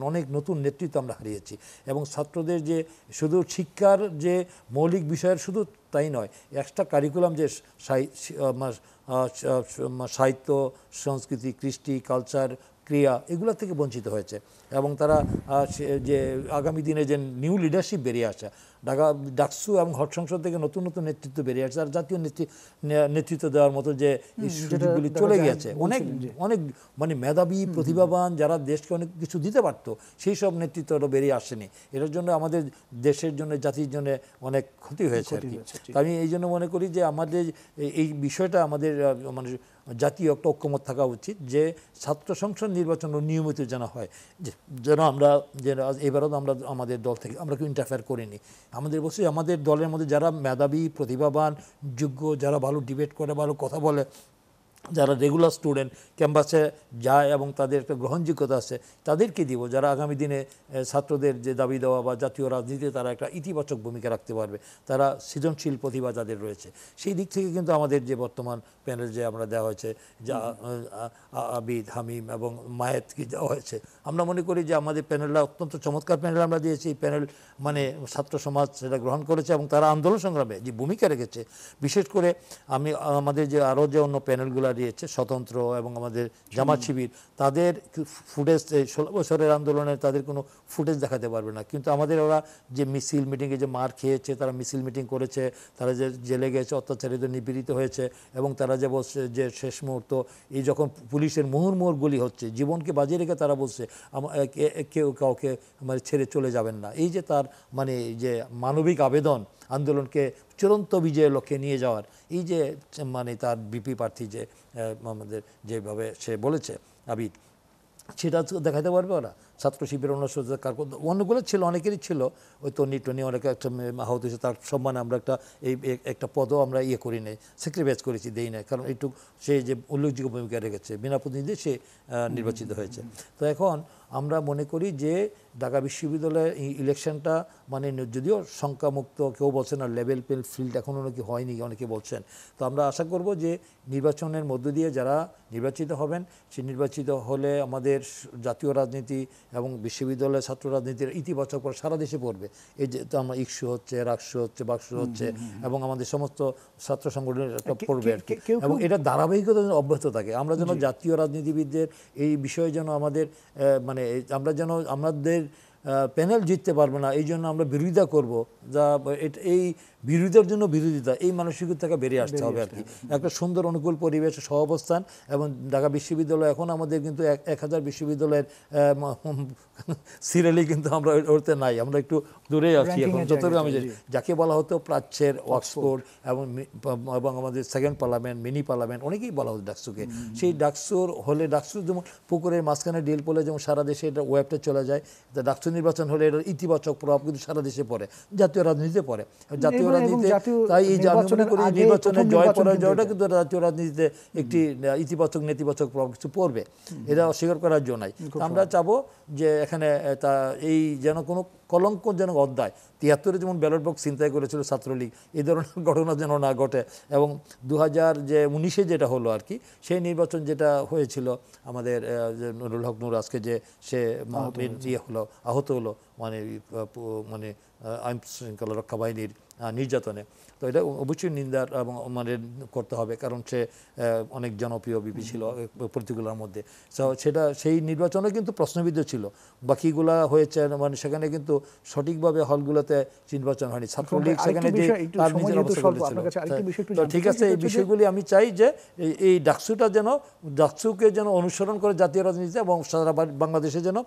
Speaker 3: অনেক নতুন নেতৃত্ব আমরা হারিয়েছি, এবং ছাত্রদের যে শুধু শিক্ষার যে মৌলিক বিষয়ের শুধু তাই নয়, এক্সট্রা কারিকুলাম যে সাহিত্য, সংস্কৃতি, কৃষ্টি, কালচার, ক্রিয়া এগুলো থেকে বঞ্চিত হয়েছে। এবং তারা যে আগামী দিনে যে নিউ লিডারশিপ বেরিয়ে আসা, ডাকসু এবং হট সংসদ থেকে নতুন নতুন নেতৃত্ব বেরিয়ে আসছে, আর জাতীয় নেতৃত্ব দেওয়ার মতো যে সুযোগগুলি চলে গিয়েছে, অনেক অনেক মানে মেধাবী প্রতিভাবান যারা দেশকে অনেক কিছু দিতে পারত সেই সব নেতৃত্বটা বেরিয়ে আসেনি। এটার জন্য আমাদের দেশের জন্য, জাতির জন্য অনেক ক্ষতি হয়েছে আর কি। আমি এই জন্য মনে করি যে আমাদের এই বিষয়টা আমাদের মানে জাতীয় একটা ঐক্যমত থাকা উচিত যে ছাত্র সংসদ নির্বাচন নিয়মিত যেন হয়, যেন আমরা এবারও আমরা আমাদের দল থেকে আমরা কেউ ইন্টারফেয়ার করিনি। আমাদের বলছি আমাদের দলের মধ্যে যারা মেধাবী, প্রতিভাবান, যোগ্য, যারা ভালো ডিবেট করে, ভালো কথা বলে, যারা রেগুলার স্টুডেন্ট ক্যাম্পাসে যায় এবং তাদের একটা গ্রহণযোগ্যতা আছে, তাদেরকে দিব, যারা আগামী দিনে ছাত্রদের যে দাবি দেওয়া বা জাতীয় রাজনীতিতে তারা একটা ইতিবাচক ভূমিকা রাখতে পারবে, তারা সৃজনশীল প্রতিভা যাদের রয়েছে। সেই দিক থেকে কিন্তু আমাদের যে বর্তমান প্যানেল যে আমরা দেওয়া হয়েছে, যা আবিদ, হামিম এবং মায়েতকে দেওয়া হয়েছে, আমরা মনে করি যে আমাদের প্যানেলটা অত্যন্ত চমৎকার প্যানেল আমরা দিয়েছি। এই প্যানেল মানে ছাত্র সমাজ সেটা গ্রহণ করেছে এবং তারা আন্দোলন সংগ্রামে যে ভূমিকা রেখেছে। বিশেষ করে আমাদের যে আরও যে অন্য প্যানেলগুলো দিয়েছে, স্বতন্ত্র এবং আমাদের জামাত শিবির, তাদের ফুটেজ 16 বছরের আন্দোলনের তাদের কোনো ফুটেজ দেখাতে পারবে না, কিন্তু আমাদের ওরা যে মিছিল মিটিংয়ে যে মার খেয়েছে, তারা মিছিল মিটিং করেছে, তারা যে জেলে গেছে, অত্যাচারিত নিপীড়িত হয়েছে, এবং তারা যে বলছে যে শেষ মুহূর্ত এই যখন পুলিশের মুহুর্মুহুর গুলি হচ্ছে, জীবনকে বাজিয়ে রেখে তারা বলছে কেউ কাউকে মানে ছেড়ে চলে যাবেন না। এই যে তার মানে যে মানবিক আবেদন, আন্দোলনকে চূড়ান্ত বিজয়ের লক্ষ্যে নিয়ে যাওয়ার, এই যে মানে তার বিপি প্রার্থী যে আমাদের যেভাবে সে বলেছে আবিদ, সেটা দেখাতে পারবে ওরা। ছাত্র শিবির অন্যগুলো ছিল, অনেকেরই ছিল, ওই টনি অনেকে একটা আহত হয়েছে, তার সম্মানে আমরা একটা পদও আমরা করি নাই, স্যাক্রিফাইস করেছি, দেই না, কারণ একটু সে যে উল্লেখযোগ্য ভূমিকা রেখেছে, বিনা প্রতিনিধি সে নির্বাচিত হয়েছে। তো এখন আমরা মনে করি যে ঢাকা বিশ্ববিদ্যালয়ের ইলেকশনটা মানে যদিও সংখ্যামুক্ত, কেউ বলছেন না লেভেল প্লেইং ফিল্ড এখনও নাকি হয়নি, অনেকে বলছেন, তো আমরা আশা করব যে নির্বাচনের মধ্য দিয়ে যারা নির্বাচিত হবেন, সে নির্বাচিত হলে আমাদের জাতীয় রাজনীতি এবং বিশ্ববিদ্যালয়ের ছাত্র রাজনীতির ইতিবাচক পর সারা দেশে পড়বে। এই যে তো আমরা ইস্যু হচ্ছে, রাকসু হচ্ছে, বাকসু হচ্ছে, এবং আমাদের সমস্ত ছাত্র সংগঠনের একটা পড়বে আর কি, এবং এটা ধারাবাহিকতা যেন অব্যাহত থাকে। আমরা যেন জাতীয় রাজনীতিবিদদের এই বিষয়ে যেন আমাদের মানে আমরা যেন আমাদের প্যানেল জিততে পারবো না, এই জন্য আমরা বিরোধিতা করবো, যা এই বিরোধিতার জন্য বিরোধিতা, এই মানসিকতা থেকে বেরিয়ে আসতে হবে আর কি। একটা সুন্দর অনুকূল পরিবেশ, সহাবস্থান, এবং ঢাকা বিশ্ববিদ্যালয় এখন আমাদের কিন্তু 1000 বিশ্ববিদ্যালয়ের সিরিয়ালি কিন্তু আমরা ওতে নাই, আমরা একটু দূরে আছি এখন। যতটুকু আমি যাকে বলা হতো প্রাচ্যের, অক্সফোর্ড এবং আমাদের সেকেন্ড পার্লামেন্ট, মিনি পার্লামেন্ট, অনেকেই বলা হতো ডাকসুকে। সেই ডাকসুর হলে, ডাকসু যেমন পুকুরের মাঝখানে ডিল পড়লে যেমন সারা দেশে এটা ওয়েবটা চলে যায়, ডাকসু নির্বাচন হলে এটার ইতিবাচক প্রভাব কিন্তু সারা দেশে পড়ে, জাতীয় রাজনীতিতে পড়ে। জাতীয় রাজনীতিতে তাই এই নির্বাচনের জয় পরাজয়টা কিন্তু জাতীয় রাজনীতিতে একটি ইতিবাচক নেতিবাচক প্রভাব কিছু পড়বে, এটা অস্বীকার করার জন্য নাই। আমরা চাবো যে এখানে তা এই যেন কোনো কলঙ্কজনক অধ্যায়, 73-এ যেমন ব্যালট বক্স ছিনতাই করেছিল ছাত্রলীগ, এই ধরনের ঘটনা যেন না ঘটে। এবং 2019-এ যেটা হলো আর কি, সেই নির্বাচন যেটা হয়েছিল আমাদের নুরুল হক নূর আজকে যে সে আহত হলো মানে আইন শৃঙ্খলা রক্ষা বাহিনীর নির্যাতনে, তো এটা অবশ্যই নিন্দার এবং মানে করতে হবে, কারণ সে অনেক জনপ্রিয় বিপি ছিল প্রতিগুলোর মধ্যে। সেটা সেই নির্বাচনে কিন্তু প্রশ্নবিদ্ধ ছিল, বাকিগুলা হয়েছে মানে সেখানে কিন্তু সঠিকভাবে হলগুলোতে নির্বাচন হয়নি। ছাত্রলীগ সেখানে যে তার নিজের অবস্থা করেছিল। তো ঠিক আছে, এই বিষয়গুলি আমি চাই যে এই ডাকসুকে যেন অনুসরণ করে জাতীয় রাজনীতিতে এবং সারা বাংলাদেশে যেন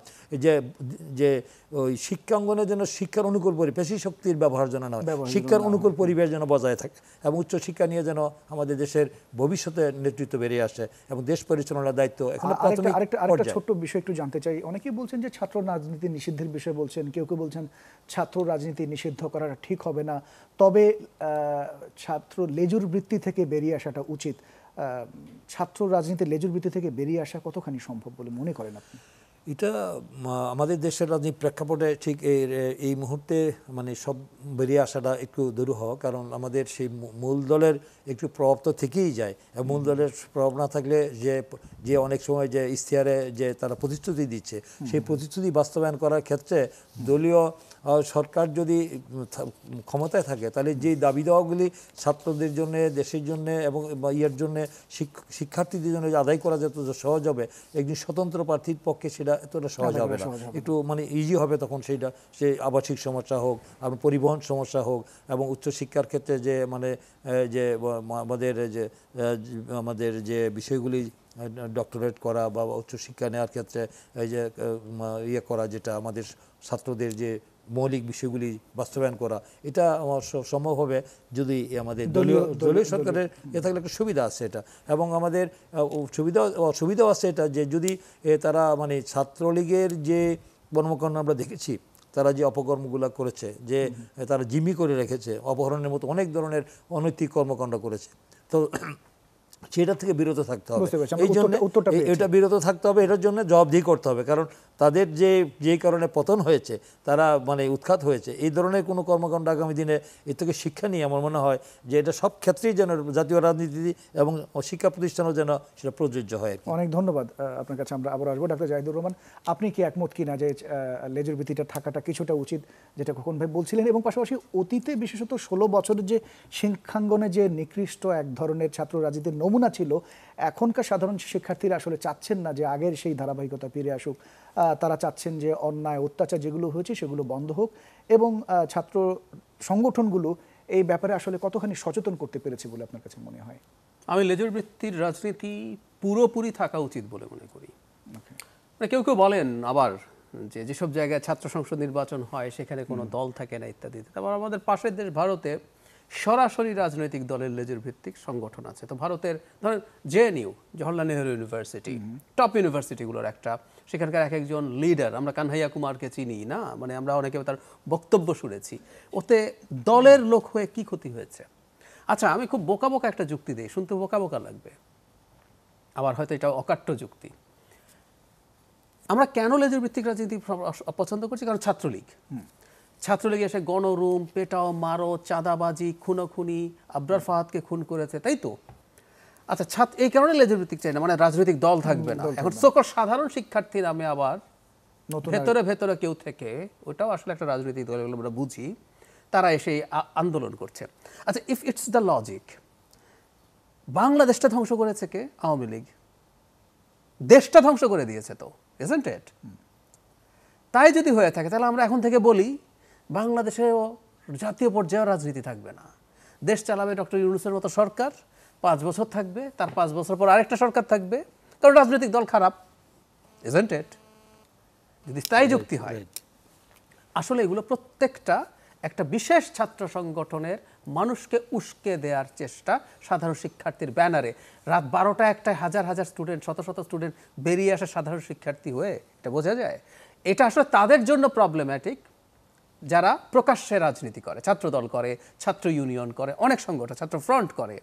Speaker 3: যে ওই শিক্ষাঙ্গনে যেন শিক্ষার অনুকূল পেশি শক্তির ব্যবহার যেন নয়, শিক্ষার অনুকূল পরিবেশ যেন বজায় থাকে, এবং উচ্চশিক্ষা নিয়ে যেন আমাদের দেশের ভবিষ্যতে নেতৃত্ব বেরিয়ে আসে এবং দেশ পরিচালনার দায়িত্ব এখানে প্রাথমিক।
Speaker 1: আরেকটা ছোট্ট বিষয় একটু জানতে চাই, অনেকেই বলছেন যে ছাত্র রাজনীতি নিষিদ্ধের বিষয়ে বলছেন, কেউ কেউ বলছেন ছাত্র রাজনীতি নিষিদ্ধ করাটা ঠিক হবে না, তবে ছাত্র লেজুর বৃত্তি থেকে বেরিয়ে আসাটা উচিত। ছাত্র রাজনীতির লেজুর বৃত্তি থেকে বেরিয়ে আসা কতখানি সম্ভব বলে মনে করেন আপনি?
Speaker 3: এটা আমাদের দেশের রাজনীতির প্রেক্ষাপটে ঠিক এই মুহূর্তে মানে সব বেরিয়ে আসাটা একটু দুরূহ, কারণ আমাদের সেই মূল দলের একটু প্রভাব তো থেকেই যায়। মূল দলের প্রভাব না থাকলে যে অনেক সময় যে ইশতেহারে যে তারা প্রতিশ্রুতি দিচ্ছে, সেই প্রতিশ্রুতি বাস্তবায়ন করার ক্ষেত্রে দলীয় সরকার যদি ক্ষমতায় থাকে, তাহলে যেই দাবি দেওয়াগুলি ছাত্রদের জন্য, দেশের জন্য এবং ইয়ের জন্য, শিক্ষার্থীদের জন্য আদায় করা যত সহজ হবে, একজন স্বতন্ত্র প্রার্থীর পক্ষে সেটা এতটা সহজ হবে না, একটু মানে ইজি হবে তখন সেইটা। সে আবাসিক সমস্যা হোক, এবং পরিবহন সমস্যা হোক, এবং উচ্চশিক্ষার ক্ষেত্রে যে মানে যে আমাদের যে বিষয়গুলি ডক্টরেট করা বা উচ্চশিক্ষা নেওয়ার ক্ষেত্রে এই যে ইয়ে করা, যেটা আমাদের ছাত্রদের যে মৌলিক বিষয়গুলি বাস্তবায়ন করা, এটা আমার সম্ভব হবে যদি আমাদের দলীয় সরকারের থাকলে একটা সুবিধা আছে এটা। এবং আমাদের অসুবিধাও আছে এটা, যে যদি তারা মানে ছাত্রলীগের যে কর্মকাণ্ড আমরা দেখেছি, তারা যে অপকর্মগুলো করেছে, যে তারা জিম্মি করে রেখেছে, অপহরণের মতো অনেক ধরনের অনৈতিক কর্মকাণ্ড করেছে, তো সেটা থেকে বিরত থাকতে হবে। এই জন্য এটা বিরত থাকতে হবে, এটার জন্য জবাবদিহি করতে হবে, কারণ তাদের যে কারণে পতন হয়েছে, তারা মানে উৎখাত হয়েছে, এই ধরনের কোনো কর্মকাণ্ড আগামী দিনে এর থেকে শিক্ষা নিয়ে আমার মনে হয় যে এটা সব ক্ষেত্রেই যেন জাতীয় রাজনীতি এবং শিক্ষা প্রতিষ্ঠানও যেন সেটা প্রযোজ্য হয়।
Speaker 1: অনেক ধন্যবাদ আপনার কাছে। আমরা আবার আসবো ডাক্তার জাহিদুর রহমান, আপনি কি একমত কিনা যে লেজুর ভিত্তিটা থাকাটা কিছুটা উচিত, যেটা খোকন ভাই বলছিলেন, এবং পাশাপাশি অতীতে বিশেষত 16 বছরের যে শিক্ষাঙ্গনে যে নিকৃষ্ট এক ধরনের ছাত্র রাজনীতির নমুনা ছিল, এখনকার সাধারণ শিক্ষার্থীরা আসলে চাচ্ছেন না যে আগের সেই ধারাবাহিকতা ফিরে আসুক। তারা চাচ্ছেন যে অন্যায় অত্যাচার যেগুলো হয়েছে সেগুলো বন্ধ হোক, এবং ছাত্র সংগঠনগুলো এই ব্যাপারে আসলে কতখানি সচেতন করতে পেরেছে বলে আপনার কাছে মনে হয়?
Speaker 4: আমি লেজুর বৃত্তির রাজনীতি পুরোপুরি থাকা উচিত বলে মনে করি। মানে কেউ কেউ বলেন আবার যে যেসব জায়গায় ছাত্র সংসদ নির্বাচন হয় সেখানে কোনো দল থাকে না ইত্যাদি। তারপর আমাদের পাশের দেশ ভারতে সরাসরি রাজনৈতিক দলের লেজুর ভিত্তিক সংগঠন আছে। তো ভারতের ধরেন JNU, Jawaharlal Nehru university, top ইউনিভার্সিটিগুলোর একটা, সেখানকার এক একজন লিডার, আমরা কানহাইয়া কুমারকে চিনি না, মানে আমরা অনেকে তার বক্তব্য শুনেছি, ওতে দলের লোক হয়ে কি ক্ষতি হয়েছে? আচ্ছা, আমি খুব বোকা বোকা একটা যুক্তি দিই, শুনতে বোকা বোকা লাগবে, আবার হয়তো এটা অকাট্য যুক্তি। আমরা কেন লেজুর ভিত্তিক রাজনীতি অপছন্দ করছি? কারণ ছাত্রলীগ এসে গণরুম, পেটাও মারো, চাঁদাবাজি, খুনোখুনি, আবরার ফাহাদকে খুন করেছে, তাই তো? আচ্ছা, এই কারণে লেজুর ভিত্তিক চাই না, মানে রাজনৈতিক দল থাকবে না। এখন সকল সাধারণ শিক্ষার্থী নামে আবার ভেতরে কেউ থেকে, ওটাও আসলে একটা রাজনৈতিক দল, আমরা বুঝি, তারা এসে আন্দোলন করছে। আচ্ছা, ইফ ইটস দ্য লজিক, বাংলাদেশটা ধ্বংস করেছে কে? আওয়ামী লীগ। দেশটা ধ্বংস করে দিয়েছে তো, ইজন্ট ইট? তাই যদি হয়ে থাকে তাহলে আমরা এখন থেকে বলি বাংলাদেশেও জাতীয় পর্যায়েও রাজনীতি থাকবে না। দেশ চালাবে ডক্টর ইউনূসের মতো সরকার, 5 বছর থাকবে, তার 5 বছর পর আরেকটা সরকার থাকবে, কারণ রাজনৈতিক দল খারাপ, ইজন্ট ইট? যদি তাই যুক্তি হয়, আসলে এগুলো প্রত্যেকটা একটা বিশেষ ছাত্র সংগঠনের মানুষকে উস্কে দেওয়ার চেষ্টা, সাধারণ শিক্ষার্থীর ব্যানারে রাত 12টা 1টায় হাজার হাজার স্টুডেন্ট, শত শত স্টুডেন্ট বেরিয়ে আসে সাধারণ শিক্ষার্থী হয়ে, এটা বোঝা যায়। এটা আসলে তাদের জন্য প্রবলেম্যাটিক যারা প্রকাশ্যে রাজনীতি করে, ছাত্র দল করে, ছাত্র ইউনিয়ন করে, অনেক সংগঠন ছাত্র ফ্রন্ট করে,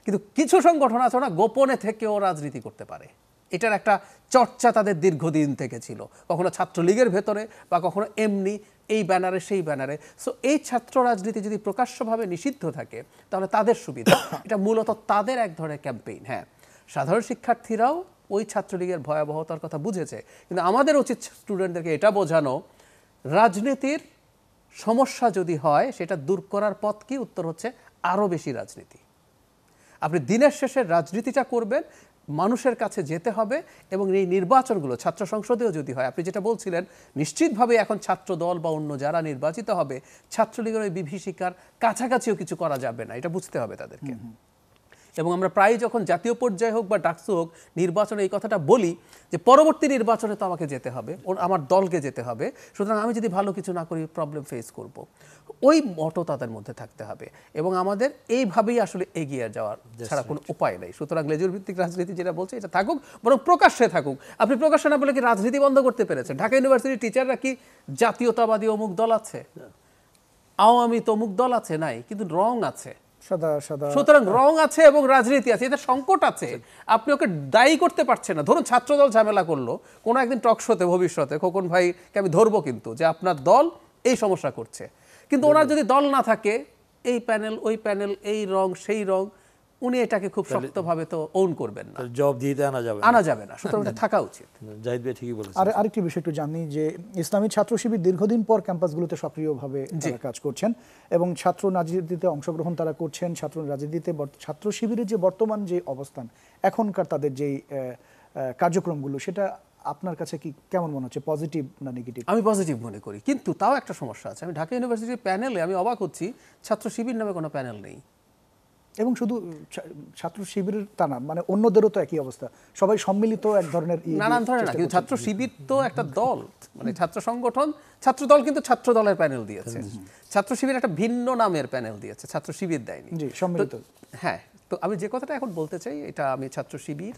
Speaker 4: কিন্তু কিছু সংগঠন আছে না গোপনে থেকেও রাজনীতি করতে পারে। এটার একটা চর্চা তাদের দীর্ঘদিন থেকে ছিল, কখনো ছাত্রলীগের ভেতরে বা কখনো এমনি এই ব্যানারে সেই ব্যানারে। সো এই ছাত্র রাজনীতি যদি প্রকাশ্যভাবে নিষিদ্ধ থাকে তাহলে তাদের সুবিধা। এটা মূলত তাদের এক ধরনের ক্যাম্পেইন। হ্যাঁ, সাধারণ শিক্ষার্থীরাও ওই ছাত্রলীগের ভয়াবহতার কথা বুঝেছে, কিন্তু আমাদের উচিত স্টুডেন্টদেরকে এটা বোঝানো, রাজনীতির সমস্যা যদি হয় সেটা দূর করার পথ কি? উত্তর হচ্ছে আরও বেশি রাজনীতি। আপনি দিনের শেষে রাজনীতিটা করবেন, মানুষের কাছে যেতে হবে, এবং এই নির্বাচনগুলো ছাত্র সংসদেও যদি হয়, আপনি যেটা বলছিলেন, নিশ্চিতভাবে এখন ছাত্র দল বা অন্য যারা নির্বাচিত হবে, ছাত্রলীগের ওই বিভীষিকার কাছাকাছিও কিছু করা যাবে না, এটা বুঝতে হবে তাদেরকে। এবং আমরা প্রায় যখন জাতীয় পর্যায়ে হোক বা ডাকসু হোক নির্বাচনে এই কথাটা বলি যে পরবর্তী নির্বাচনে তো আমাকে যেতে হবে, আমার দলকে যেতে হবে, সুতরাং আমি যদি ভালো কিছু না করি প্রবলেম ফেস করব। ওই মতো তাদের মধ্যে থাকতে হবে এবং আমাদের এইভাবেই আসলে এগিয়ে যাওয়ার ছাড়া কোনো উপায় নেই। সুতরাং লেজুর ভিত্তিক রাজনীতি যেটা বলছে এটা থাকুক, বরং প্রকাশ্যে থাকুক। আপনি প্রকাশ্যে না বলে কি রাজনীতি বন্ধ করতে পেরেছেন? ঢাকা ইউনিভার্সিটির টিচাররা কি জাতীয়তাবাদী অমুক দল আছে, আওয়ামী তো অমুক দল আছে? নাই, কিন্তু রং আছে। সুতরাং রং আছে এবং রাজনীতি আছে, এতে সংকট আছে। আপনি ওকে দায়ী করতে পারছেন না। ধরুন ছাত্রদল ঝামেলা করলো, কোনো একদিন টক শোতে ভবিষ্যতে খোকন ভাইকে আমি ধরবো কিন্তু যে আপনার দল এই সমস্যা করছে, কিন্তু ওনার যদি দল না থাকে, এই প্যানেল ওই প্যানেল, এই রং সেই রং, উনি এটাকে খুব শক্তভাবে তো ওন করবেন না,
Speaker 3: জবাব দিতে আনা যাবে
Speaker 4: না। সুতরাং এটা থাকা উচিত।
Speaker 3: জাহিদ ভাই ঠিকই বলেছেন।
Speaker 1: আর আরেকটি বিষয় একটু জানি যে ইসলামী ছাত্র শিবির দীর্ঘদিন পর ক্যাম্পাসগুলোতে সক্রিয়ভাবে তারা কাজ করছেন এবং ছাত্র রাজনীতিতে অংশগ্রহণ তারা করছেন। ছাত্র রাজনীতিতে ছাত্র শিবিরের যে বর্তমান যে অবস্থান, এখনকার তাদের যেই কার্যক্রমগুলো, সেটা আপনার কাছে কি কেমন মনে হচ্ছে, পজিটিভ না নেগেটিভ?
Speaker 4: আমি পজিটিভ মনে করি, কিন্তু তাও একটা সমস্যা আছে। আমি ঢাকা ইউনিভার্সিটির প্যানেলে আমি অবাক হচ্ছি, ছাত্র শিবির নামে কোনো প্যানেল নেই।
Speaker 1: এবং শুধু ছাত্র শিবিরের তা না, মানে অন্যদেরও তো একই অবস্থা, সবাই সম্মিলিত এক ধরনের
Speaker 4: নানান ধরনের না, কিন্তু ছাত্র শিবির তো একটা দল, মানে ছাত্র সংগঠন। ছাত্র দল কিন্তু ছাত্র দলের প্যানেল দিয়েছে, ছাত্র শিবির একটা ভিন্ন নামের প্যানেল দিয়েছে, ছাত্র শিবির দেয়নি।
Speaker 1: জি, সম্মিলিত।
Speaker 4: হ্যাঁ, তো আমি যে কথাটা এখন বলতে চাই, এটা আমি ছাত্র শিবির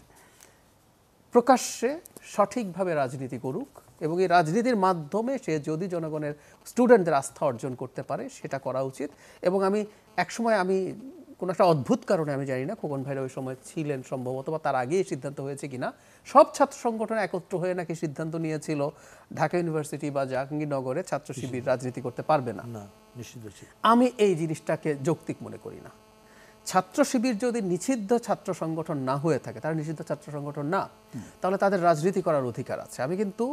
Speaker 4: প্রকাশ্যে সঠিকভাবে রাজনীতি করুক এবং এই রাজনীতির মাধ্যমে সে যদি জনগণের স্টুডেন্টদের আস্থা অর্জন করতে পারে সেটা করা উচিত। এবং আমি একসময় কোনো একটা অদ্ভুত কারণে, আমি জানি না খোকন ভাইরা ওই সময় ছিলেন সম্ভবত বা তার আগেই সিদ্ধান্ত হয়েছে কিনা, সব ছাত্র সংগঠন একত্র হয়ে নাকি সিদ্ধান্ত নিয়েছিল ঢাকা ইউনিভার্সিটি বা জাহাঙ্গীরনগরে ছাত্র শিবির রাজনীতি করতে পারবে না। আমি এই জিনিসটাকে যৌক্তিক মনে করি না। ছাত্র শিবির যদি নিষিদ্ধ ছাত্র সংগঠন না হয়ে থাকে, তারা নিষিদ্ধ ছাত্র সংগঠন না, তাহলে তাদের রাজনীতি করার অধিকার আছে। আমি কিন্তু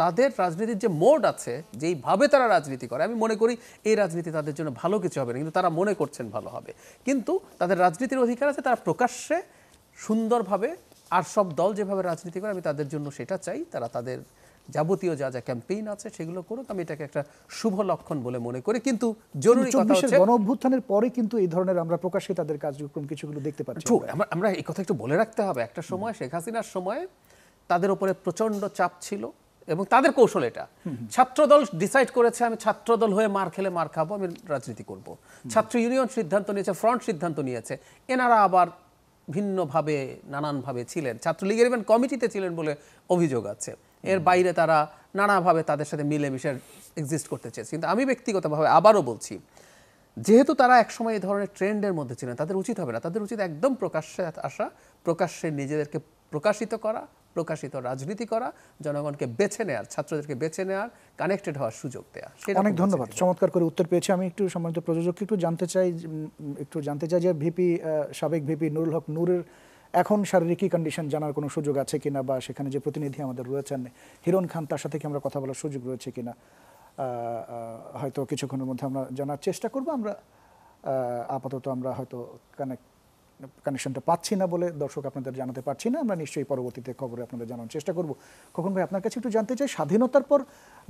Speaker 4: তাদের রাজনীতির যে মোড আছে, যেইভাবে তারা রাজনীতি করে, আমি মনে করি এই রাজনীতি তাদের জন্য ভালো কিছু হবে না, কিন্তু তারা মনে করছেন ভালো হবে। কিন্তু তাদের রাজনীতির অধিকার আছে, তারা প্রকাশ্যে সুন্দরভাবে, আর সব দল যেভাবে রাজনীতি করে আমি তাদের জন্য সেটা চাই। তারা তাদের যাবতীয় যা যা ক্যাম্পেইন আছে সেগুলো করুক, আমি এটাকে একটা শুভ লক্ষণ বলে মনে করি। কিন্তু জরুরি কথা হচ্ছে,
Speaker 1: গণ অভ্যুত্থানের পরে কিন্তু এই ধরনের আমরা প্রকাশ্যে তাদের কার্যক্রম কিছুগুলো দেখতে পাচ্ছি।
Speaker 4: আমরা এই কথা একটু বলে রাখতে হবে, একটা সময় শেখ হাসিনার সময় তাদের উপরে প্রচন্ড চাপ ছিল এবং তাদের কৌশল এটা, ছাত্রদল ডিসাইড করেছে আমি ছাত্রদল হয়ে মার খেলে মার খাবো, আমি রাজনীতি করব। ছাত্র ইউনিয়ন সিদ্ধান্ত নিয়েছে, ফ্রন্ট সিদ্ধান্ত নিয়েছে, এনারা আবার ভিন্নভাবে নানানভাবে ছিলেন, ছাত্রলীগের ইভেন কমিটিতে ছিলেন বলে অভিযোগ আছে। এর বাইরে তারা নানাভাবে তাদের সাথে মিলেমিশে এক্সিস্ট করতে চেয়েছে। কিন্তু আমি ব্যক্তিগতভাবে আবারও বলছি, যেহেতু তারা একসময় এই ধরনের ট্রেন্ডের মধ্যে ছিলেন, তাদের উচিত হবে না, তাদের উচিত একদম প্রকাশ্যে আসা, প্রকাশ্যে নিজেদেরকে প্রকাশিত করা, প্রকাশিত রাজনীতি করা, জনগণকে বেছে নেওয়ার, ছাত্রদেরকে বেছে নেওয়ার, কানেক্টেড হওয়ার সুযোগ দেওয়া।
Speaker 1: অনেক ধন্যবাদ, চমৎকার করে উত্তর পেয়েছি। আমি একটু সম্মানিত প্রযোজককে একটু জানতে চাই যে ভিপি, সাবেক ভিপি নুরুল হক নূরের এখন শারীরিক কন্ডিশন জানার কোনো সুযোগ আছে কিনা, বা সেখানে যে প্রতিনিধি আমাদের রয়েছেন হিরণ খান, তার সাথে কি আমরা কথা বলার সুযোগ রয়েছে কিনা, হয়তো কিছুক্ষণের মধ্যে আমরা জানার চেষ্টা করব। আমরা আপাতত আমরা হয়তো কানেক্ট কানেকশনটা পাচ্ছি না বলে দর্শক আপনাদের জানাতে পারছি না। আমরা নিশ্চয়ই পরবর্তীতে খবরে আপনাদের জানানোর চেষ্টা করব। খোকন ভাই, আপনার কাছে একটু জানতে চাই, স্বাধীনতার পর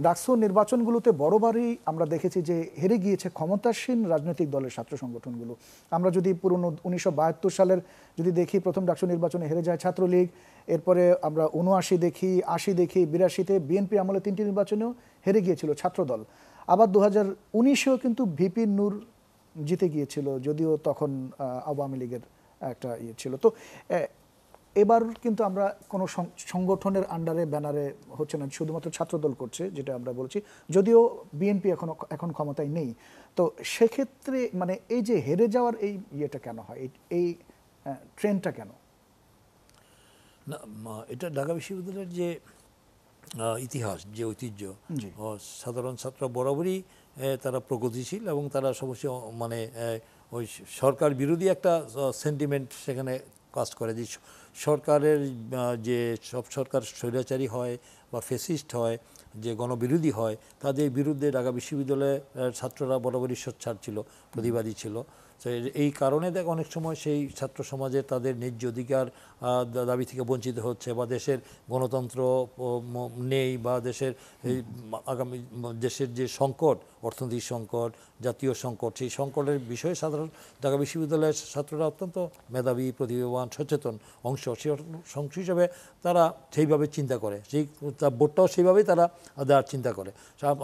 Speaker 1: ডাকসু নির্বাচনগুলোতে বড়বারই আমরা দেখেছি যে হেরে গিয়েছে ক্ষমতাসীন রাজনৈতিক দলের ছাত্র সংগঠনগুলো। আমরা যদি পুরনো 1972 সালের যদি দেখি, প্রথম ডাকসু নির্বাচনে হেরে যায় ছাত্রলীগ, এরপরে আমরা 79 দেখি, 80 দেখি, 82-তে বিএনপি আমলে 3টি নির্বাচনেও হেরে গিয়েছিল ছাত্রদল। আবার 2019-এও কিন্তু ভিপি নূর জিতে গিয়েছিল, যদিও তখন আওয়ামী লীগের একটা ইয়ে ছিল। তো এবার কিন্তু আমরা কোনো সংগঠনের আন্ডারে ব্যানারে হচ্ছে না, শুধুমাত্র ছাত্রদল করছে, যেটা আমরা বলছি, যদিও বিএনপি এখন ক্ষমতায় নেই। তো সেক্ষেত্রে মানে এই যে হেরে যাওয়ার এই ইয়েটা কেন হয়, এই ট্রেন্ডটা কেন?
Speaker 3: না, এটা ঢাকা বিশ্ববিদ্যালয়ের যে ইতিহাস, যে ঐতিহ্য, সাধারণ ছাত্ররা বরাবরই তারা প্রগতিশীল এবং তারা সবসময় মানে ওই সরকার বিরোধী একটা সেন্টিমেন্ট সেখানে কাজ করে, যে সরকারের যে সব সরকার স্বৈরাচারী হয় বা ফেসিস্ট হয়, যে গণবিরোধী হয়, তাদের বিরুদ্ধে ঢাকা বিশ্ববিদ্যালয়ের ছাত্ররা বরাবরই সোচ্চার ছিল, প্রতিবাদী ছিল। তো এই কারণে দেখ অনেক সময় সেই ছাত্র সমাজে তাদের ন্যায্য অধিকার দাবি থেকে বঞ্চিত হচ্ছে, বা দেশের গণতন্ত্র নেই, বা দেশের আগামী দেশের যে সংকট, অর্থনৈতিক সংকট, জাতীয় সংকট, সেই সংকটের বিষয়ে সাধারণ ঢাকা বিশ্ববিদ্যালয়ের ছাত্ররা অত্যন্ত মেধাবী, প্রতিভাবান, সচেতন অংশ, সেই অংশ হিসাবে তারা সেইভাবে চিন্তা করে, সেই ভোটটাও সেইভাবেই তারা দেওয়ার চিন্তা করে।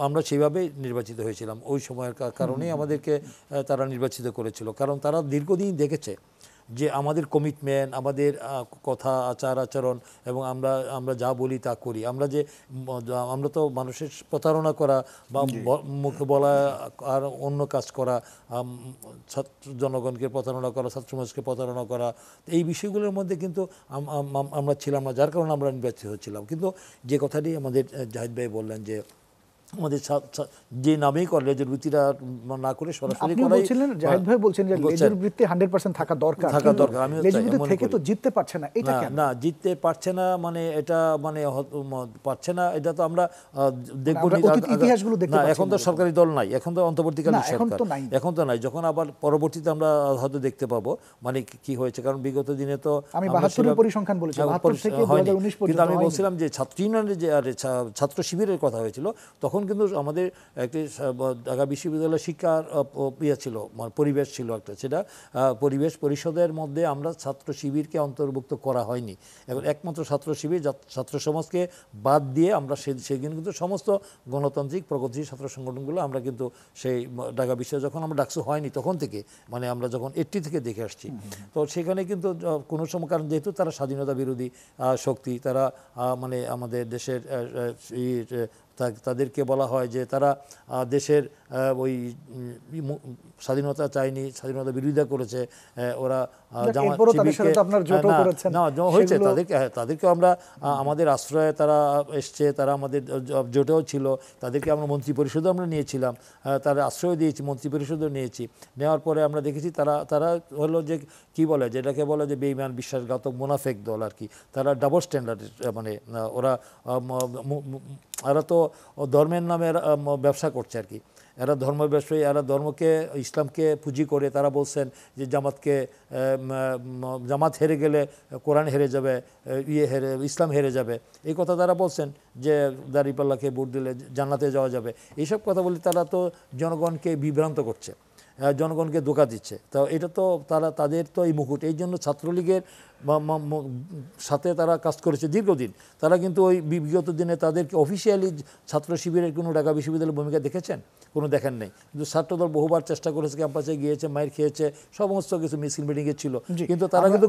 Speaker 3: আমরা সেইভাবেই নির্বাচিত হয়েছিলাম, ওই সময়ের কারণেই আমাদেরকে তারা নির্বাচিত করেছিল, কারণ তারা দীর্ঘদিন দেখেছে যে আমাদের কমিটমেন্ট, আমাদের কথা, আচার আচরণ, এবং আমরা যা বলি তা করি। আমরা তো মানুষের প্রতারণা করা বা মুখে বলা আর অন্য কাজ করা, জনগণকে প্রতারণা করা, ছাত্র সমাজকে প্রতারণা করা, এই বিষয়গুলোর মধ্যে কিন্তু আমরা ছিলাম না, যার কারণে আমরা নির্বাচিত হচ্ছিলাম। কিন্তু যে কথাটি আমাদের জাহিদ ভাই বললেন যে আমাদের যে নামেই করে লেজুর বৃত্তিটা না করে সরাসরি করাই,
Speaker 1: জাহিদ ভাই বলছেন যে লেজুর বৃত্তি 100% থাকা দরকার।
Speaker 3: আমি
Speaker 1: লেজুর বৃত্তি থেকে তো জিততে পারছে না, এটা কেন?
Speaker 3: না, জিততে পারছে না মানে এটা মানে পারছে না, এটা তো আমরা দেখব
Speaker 1: ইতিহাসগুলো দেখতে পাচ্ছি।
Speaker 3: এখন তো সরকারি দল নাই, এখন তো অন্তর্বর্তীকালীন সরকার, এখন তো নাই। যখন আবার পরবর্তীতে আমরা হয়তো দেখতে পাবো মানে কি হয়েছে, কারণ বিগত দিনে তো
Speaker 1: আমি 72 পরিসংখ্যান বলেছি, 72 থেকে 2019 পর্যন্ত।
Speaker 3: কিন্তু আমি বলছিলাম যে ছাত্র ইউনিয়নের যে ছাত্র শিবিরের কথা হয়েছিল, তখন কিন্তু আমাদের একটি ঢাকা বিশ্ববিদ্যালয় শিক্ষার ছিল, পরিবেশ ছিল একটা, সেটা পরিবেশ পরিষদের মধ্যে আমরা ছাত্র শিবিরকে অন্তর্ভুক্ত করা হয়নি। এখন একমাত্র ছাত্র শিবির, ছাত্র সমাজকে বাদ দিয়ে আমরা সেদিন কিন্তু সমস্ত গণতান্ত্রিক প্রগতিশীল ছাত্র সংগঠনগুলো আমরা কিন্তু সেই ঢাকা বিশ্ববিদ্যালয় যখন আমরা ডাকসু হয়নি তখন থেকে, মানে আমরা যখন 80 থেকে দেখে আসছি, তো সেখানে কিন্তু কোনো সময়, কারণ যেহেতু তারা স্বাধীনতা বিরোধী শক্তি, তারা মানে আমাদের দেশের তাদেরকে বলা হয় যে তারা দেশের ওই স্বাধীনতা চায়নি, স্বাধীনতা বিরোধিতা করেছে, ওরা হয়েছে, তাদেরকে আমরা আমাদের আশ্রয়ে তারা এসছে, তারা আমাদের জোটেও ছিল, তাদেরকে আমরা মন্ত্রী পরিষদও আমরা নিয়েছিলাম, তারা আশ্রয় দিয়েছি, মন্ত্রী পরিষদও নিয়েছি। নেওয়ার পরে আমরা দেখেছি তারা হলো যে কি বলে, যেটাকে বলে যে বেঈমান, বিশ্বাসঘাতক, মুনাফেক দল আর কি। তারা ডাবল স্ট্যান্ডার্ড, মানে এরা তো ধর্মের নামে ব্যবসা করছে আর কি। এরা ধর্ম ব্যবসায়ী, এরা ধর্মকে, ইসলামকে পুঁজি করে তারা বলছেন যে জামাত হেরে গেলে কোরআন হেরে যাবে, ইসলাম হেরে যাবে, এই কথা তারা বলছেন, যে দাঁড়িপাল্লাকে ভোট দিলে জান্নাতে যাওয়া যাবে। এইসব কথা বলে তারা তো জনগণকে বিভ্রান্ত করছে, জনগণকে ধোঁকা দিচ্ছে। তো এটা তো তাদের তো এই মুকুট। এই জন্য ছাত্রলীগের সাথে তারা কাজ করেছে দীর্ঘদিন। তারা কিন্তু ওই বিগত দিনে তাদেরকে অফিসিয়ালি ছাত্র শিবিরের কোনো ঢাকা বিশ্ববিদ্যালয়ের ভূমিকা দেখেছেন? কোনো দেখেন নাই। কিন্তু ছাত্রদল বহুবার চেষ্টা করেছে, ক্যাম্পাসে গিয়েছে, মাইর খেয়েছে, সমস্ত কিছু মিছিল মিটিংয়ে ছিল, কিন্তু তারা কিন্তু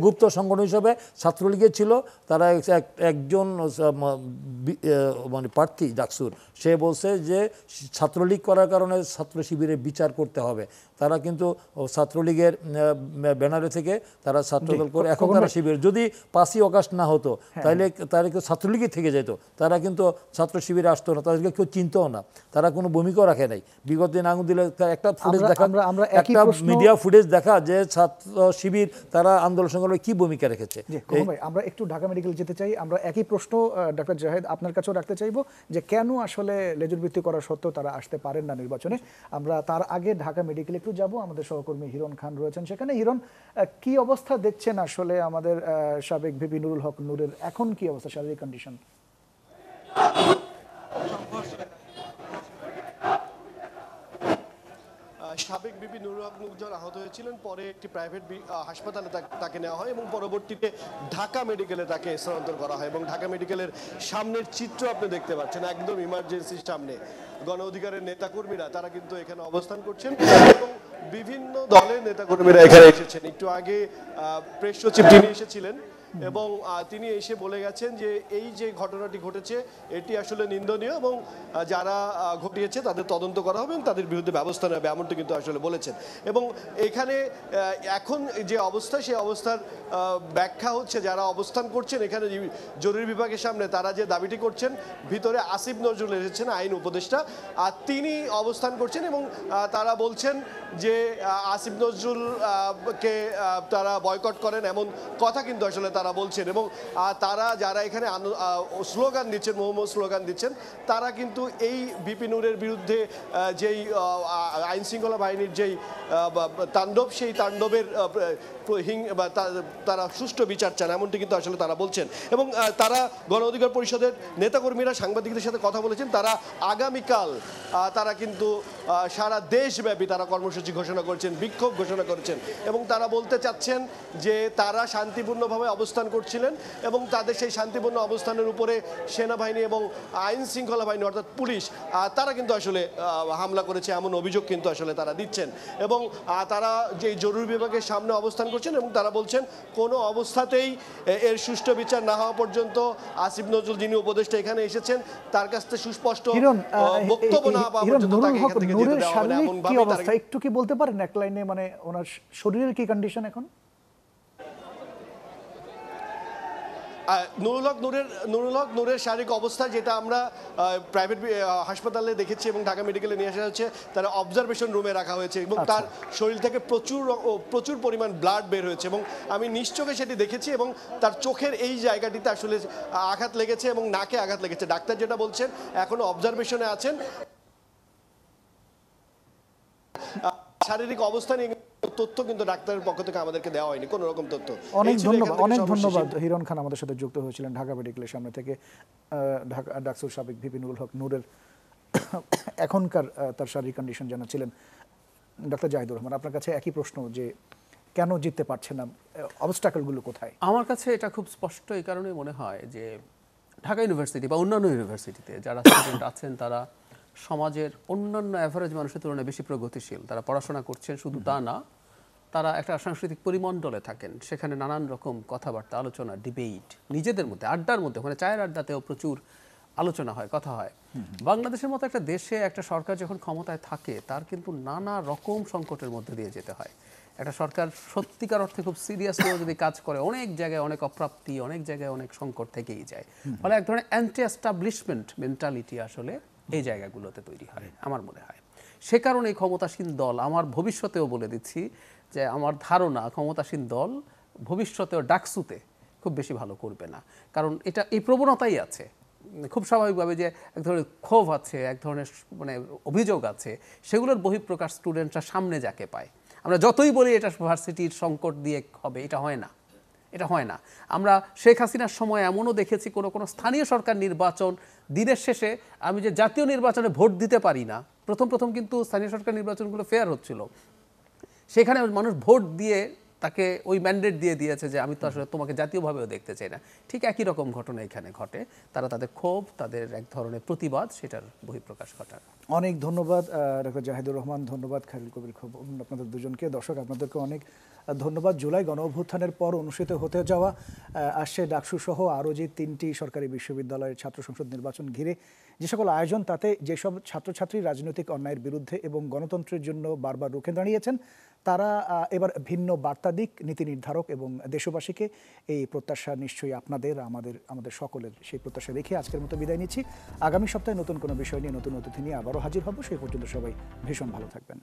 Speaker 3: গুপ্ত সংগঠন হিসাবে ছাত্রলীগের ছিল। তারা একজন মানে প্রার্থী ডাকসুর, সে বলছে যে ছাত্রলীগ করার কারণে ছাত্র শিবিরের বিচার করতে হবে। তারা কিন্তু ছাত্রলীগের ব্যানারে থেকে তারা ছাত্রদল করে এখন তারা শিবির, যদি 5ই আগস্ট না হতো তাহলে তারা কেউ ছাত্রলীগই থেকে যেত, তারা কিন্তু ছাত্র শিবিরে আসতো না, তাদেরকে কেউ চিনতও না, তারা কোনো ভূমিকাও রাখে নাই। বিগত দিন আঙুল দিলে একটা ফুটেজ দেখা, একটা মিডিয়া ফুটেজ দেখা যে ছাত্র শিবির তারা আন্দোলন সংগ্রামে কি ভূমিকা রেখেছে।
Speaker 1: ভাই আমরা একটু ঢাকা মেডিকেল যেতে চাই, আমরা একই প্রশ্ন ডক্টর জাহেদ আপনার কাছেও রাখতে চাইবো যে কেন আসলে লেজুর ভিত্তি করা সত্ত্বেও তারা আসতে পারেন না নির্বাচনে। আমরা তার আগে ঢাকা মেডিকেল একটু যাব, আমাদের সহকর্মী হিরণ খান রয়েছেন সেখানে। হিরণ, কি অবস্থা দেখছেন আসলে আমাদের সাবেক ভিপি নুরুল হক নূরের এখন কি অবস্থা, শারীরিক কন্ডিশন?
Speaker 5: সাবেক বিপি নুরুল হক নূর যখন আহত হয়েছিলেন, পরে একটি প্রাইভেট হাসপাতালে তাকে নেওয়া হয় এবং পরবর্তীতে ঢাকা মেডিকেলে তাকে স্থানান্তর করা হয়। এবং ঢাকা মেডিকেলের সামনের চিত্র আপনি দেখতে পাচ্ছেন, একদম ইমার্জেন্সির সামনে গণ অধিকারের নেতাকর্মীরা তারা কিন্তু এখানে অবস্থান করছেন এবং বিভিন্ন দলের নেতাকর্মীরা এখানে এসেছেন। একটু আগে প্রেস সচিব তিনি এসেছিলেন এবং তিনি এসে বলে গেছেন যে এই যে ঘটনাটি ঘটেছে এটি আসলে নিন্দনীয় এবং যারা ঘটিয়েছে তাদের তদন্ত করা হবে এবং তাদের বিরুদ্ধে ব্যবস্থা নেবে, এমনটি কিন্তু আসলে বলেছেন। এবং এখানে এখন যে অবস্থা, সেই অবস্থার ব্যাখ্যা হচ্ছে যারা অবস্থান করছেন এখানে জরুরি বিভাগের সামনে, তারা যে দাবিটি করছেন, ভিতরে আসিফ নজরুল এসেছেন আইন উপদেষ্টা, আর তিনি অবস্থান করছেন এবং তারা বলছেন যে আসিফ নজরুল কে তারা বয়কট করেন, এমন কথা কিন্তু আসলে তারা বলছেন। এবং তারা যারা এখানে স্লোগান দিচ্ছেন, মোহাম্মদ স্লোগান দিচ্ছেন, তারা কিন্তু এই বিপি নূরের বিরুদ্ধে যেই আইন শৃঙ্খলা বাহিনীর যেই তাণ্ডব, সেই তাণ্ডবের তারা সুষ্ঠু বিচার চান, এমনটি কিন্তু আসলে তারা বলছেন। এবং তারা গণ অধিকার পরিষদের নেতাকর্মীরা সাংবাদিকদের সাথে কথা বলেছেন, তারা আগামীকাল তারা কিন্তু সারা দেশব্যাপী তারা কর্মসূচি ঘোষণা করেছেন, বিক্ষোভ ঘোষণা করেছেন এবং তারা বলতে চাচ্ছেন যে তারা শান্তিপূর্ণভাবে অবস্থান করছিলেন এবং তাদের সেই শান্তিপূর্ণ অবস্থানের উপরে সেনাবাহিনী এবং আইন শৃঙ্খলা বাহিনী অর্থাৎ পুলিশ তারা কিন্তু আসলে হামলা করেছে, এমন অভিযোগ কিন্তু আসলে তারা দিচ্ছেন। এবং তারা যে জরুরি বিভাগের সামনে অবস্থান করছেন এবং তারা বলছেন কোনো অবস্থাতেই এর সুষ্ঠু বিচার না হওয়া পর্যন্ত আসিফ নজরুল যিনি উপদেষ্টা এখানে এসেছেন তার কাছ থেকে সুস্পষ্ট বক্তব্য না পাওয়া পর্যন্ত তাকে এখান থেকে যেতে দেওয়া হবে না, এমন ভাবে
Speaker 1: একটু কি বলতে পারেন এক লাইনে, মানে ওনার শরীরের কি কন্ডিশন এখন?
Speaker 5: নুরুল হক নূরের শারীরিক অবস্থা যেটা আমরা প্রাইভেট হাসপাতালে দেখেছি এবং ঢাকা মেডিকেলে নিয়ে আসা হচ্ছে, তারা অবজারভেশন রুমে রাখা হয়েছে এবং তার শরীর থেকে প্রচুর পরিমাণ ব্লাড বের হয়েছে এবং আমি নিশ্চোখে সেটি দেখেছি এবং তার চোখের এই জায়গাটিতে আসলে আঘাত লেগেছে এবং নাকে আঘাত লেগেছে। ডাক্তার যেটা বলছেন এখনো অবজারভেশনে আছেন। শারীরিক অবস্থা নিয়ে তথ্য কিন্তু ডাক্তারের পক্ষ থেকে আমাদেরকে দেওয়া হয়নি, কোনো রকম তথ্য।
Speaker 1: অনেক ধন্যবাদ হিরণ খান আমাদের সাথে যুক্ত হয়েছিলেন ঢাকা মেডিকেলের সামনে থেকে। ডাকসুর সাবেক ভিপি নুরুল হক নূরের এখনকার তার শারীরিক কন্ডিশন জানাচ্ছিলেন। ডক্টর জাহিদুর রহমান, আপনার কাছে একই প্রশ্ন যে কেন জিততে পারছে না, অবস্টাকলগুলো কোথায়?
Speaker 4: আমার কাছে এটা খুব স্পষ্ট এই কারণে মনে হয় যে ঢাকা ইউনিভার্সিটি বা অন্যান্য ইউনিভার্সিটিতে যারা স্টুডেন্ট আছেন তারা সমাজের অন্যান্য অ্যাভারেজ মানুষের তুলনায় বেশি প্রগতিশীল, তারা পড়াশোনা করছেন, শুধু তা না, তারা একটা সাংস্কৃতিক পরিমণ্ডলে থাকেন, সেখানে নানান রকম কথাবার্তা, আলোচনা, ডিবেট নিজেদের মধ্যে, আড্ডার মধ্যে, মানে চায়ের আড্ডাতেও প্রচুর আলোচনা হয়, কথা হয়। বাংলাদেশের মতো একটা দেশে একটা সরকার যখন ক্ষমতায় থাকে তার কিন্তু নানা রকম সংকটের মধ্যে দিয়ে যেতে হয়। একটা সরকার সত্যিকার অর্থে খুব সিরিয়াসলি যদি কাজ করে অনেক জায়গায় অনেক অপ্রাপ্তি, অনেক জায়গায় অনেক সংকট থেকেই যায়। ফলে এক ধরনের অ্যান্টি এস্টাবলিশমেন্ট মেন্টালিটি আসলে এই জায়গাগুলোতে তৈরি হয় আমার মনে হয়। সে কারণে ক্ষমতাসীন দল, আমার ভবিষ্যতেও বলে দিচ্ছি যে আমার ধারণা ক্ষমতাসীন দল ভবিষ্যতেও ডাকসুতে খুব বেশি ভালো করবে না, কারণ এটা এই প্রবণতাই আছে। খুব স্বাভাবিকভাবে যে এক ধরনের ক্ষোভ আছে, এক ধরনের মানে অভিযোগ আছে, সেগুলোর বহিঃপ্রকাশ স্টুডেন্টরা সামনে যাকে পায়। আমরা যতই বলি এটা ভার্সিটির সংকট দিয়ে হবে, এটা হয় না, এটা হয় না। আমরা শেখ হাসিনার সময় এমনও দেখেছি কোনো স্থানীয় সরকার নির্বাচন দিনের শেষে আমি যে জাতীয় নির্বাচনে ভোট দিতে পারি না, প্রথম কিন্তু স্থানীয় সরকার নির্বাচনগুলো ফেয়ার হচ্ছিল, সেখানে মানুষ ভোট দিয়ে তাকে ওই ম্যান্ডেট দিয়ে দিয়েছে যে আমি তো আসলে তোমাকে জাতীয়ভাবেও দেখতে চাই না। ঠিক একই রকম ঘটনা এখানে ঘটে, তারা তাদের ক্ষোভ, তাদের এক ধরনের প্রতিবাদ, সেটার বহিঃপ্রকাশ ঘটান।
Speaker 1: অনেক ধন্যবাদ ডক্টর জাহিদুর রহমান, ধন্যবাদ খালিল কবির খোকন, আপনাদের দুজনকে। দর্শক আপনাদেরকে অনেক ধন্যবাদ। জুলাই গণ অভ্যুত্থানের পর অনুষ্ঠিত হতে যাওয়া আসছে ডাকসু সহ আরও যে 3টি সরকারি বিশ্ববিদ্যালয়ের ছাত্র সংসদ নির্বাচন ঘিরে যে সকল আয়োজন, তাতে যেসব ছাত্রছাত্রী রাজনৈতিক অন্যায়ের বিরুদ্ধে এবং গণতন্ত্রের জন্য বারবার রুখে দাঁড়িয়েছেন, তারা এবার ভিন্ন বার্তা দিক নীতি নির্ধারক এবং দেশবাসীকে। এই প্রত্যাশা নিশ্চয়ই আপনাদের, আমাদের সকলের। সেই প্রত্যাশা রেখে আজকের মতো বিদায় নিচ্ছি। আগামী সপ্তাহে নতুন কোনো বিষয় নিয়ে, নতুন অতিথি নিয়ে আবারও হাজির হব। সেই পর্যন্ত সবাই ভীষণ ভালো থাকবেন।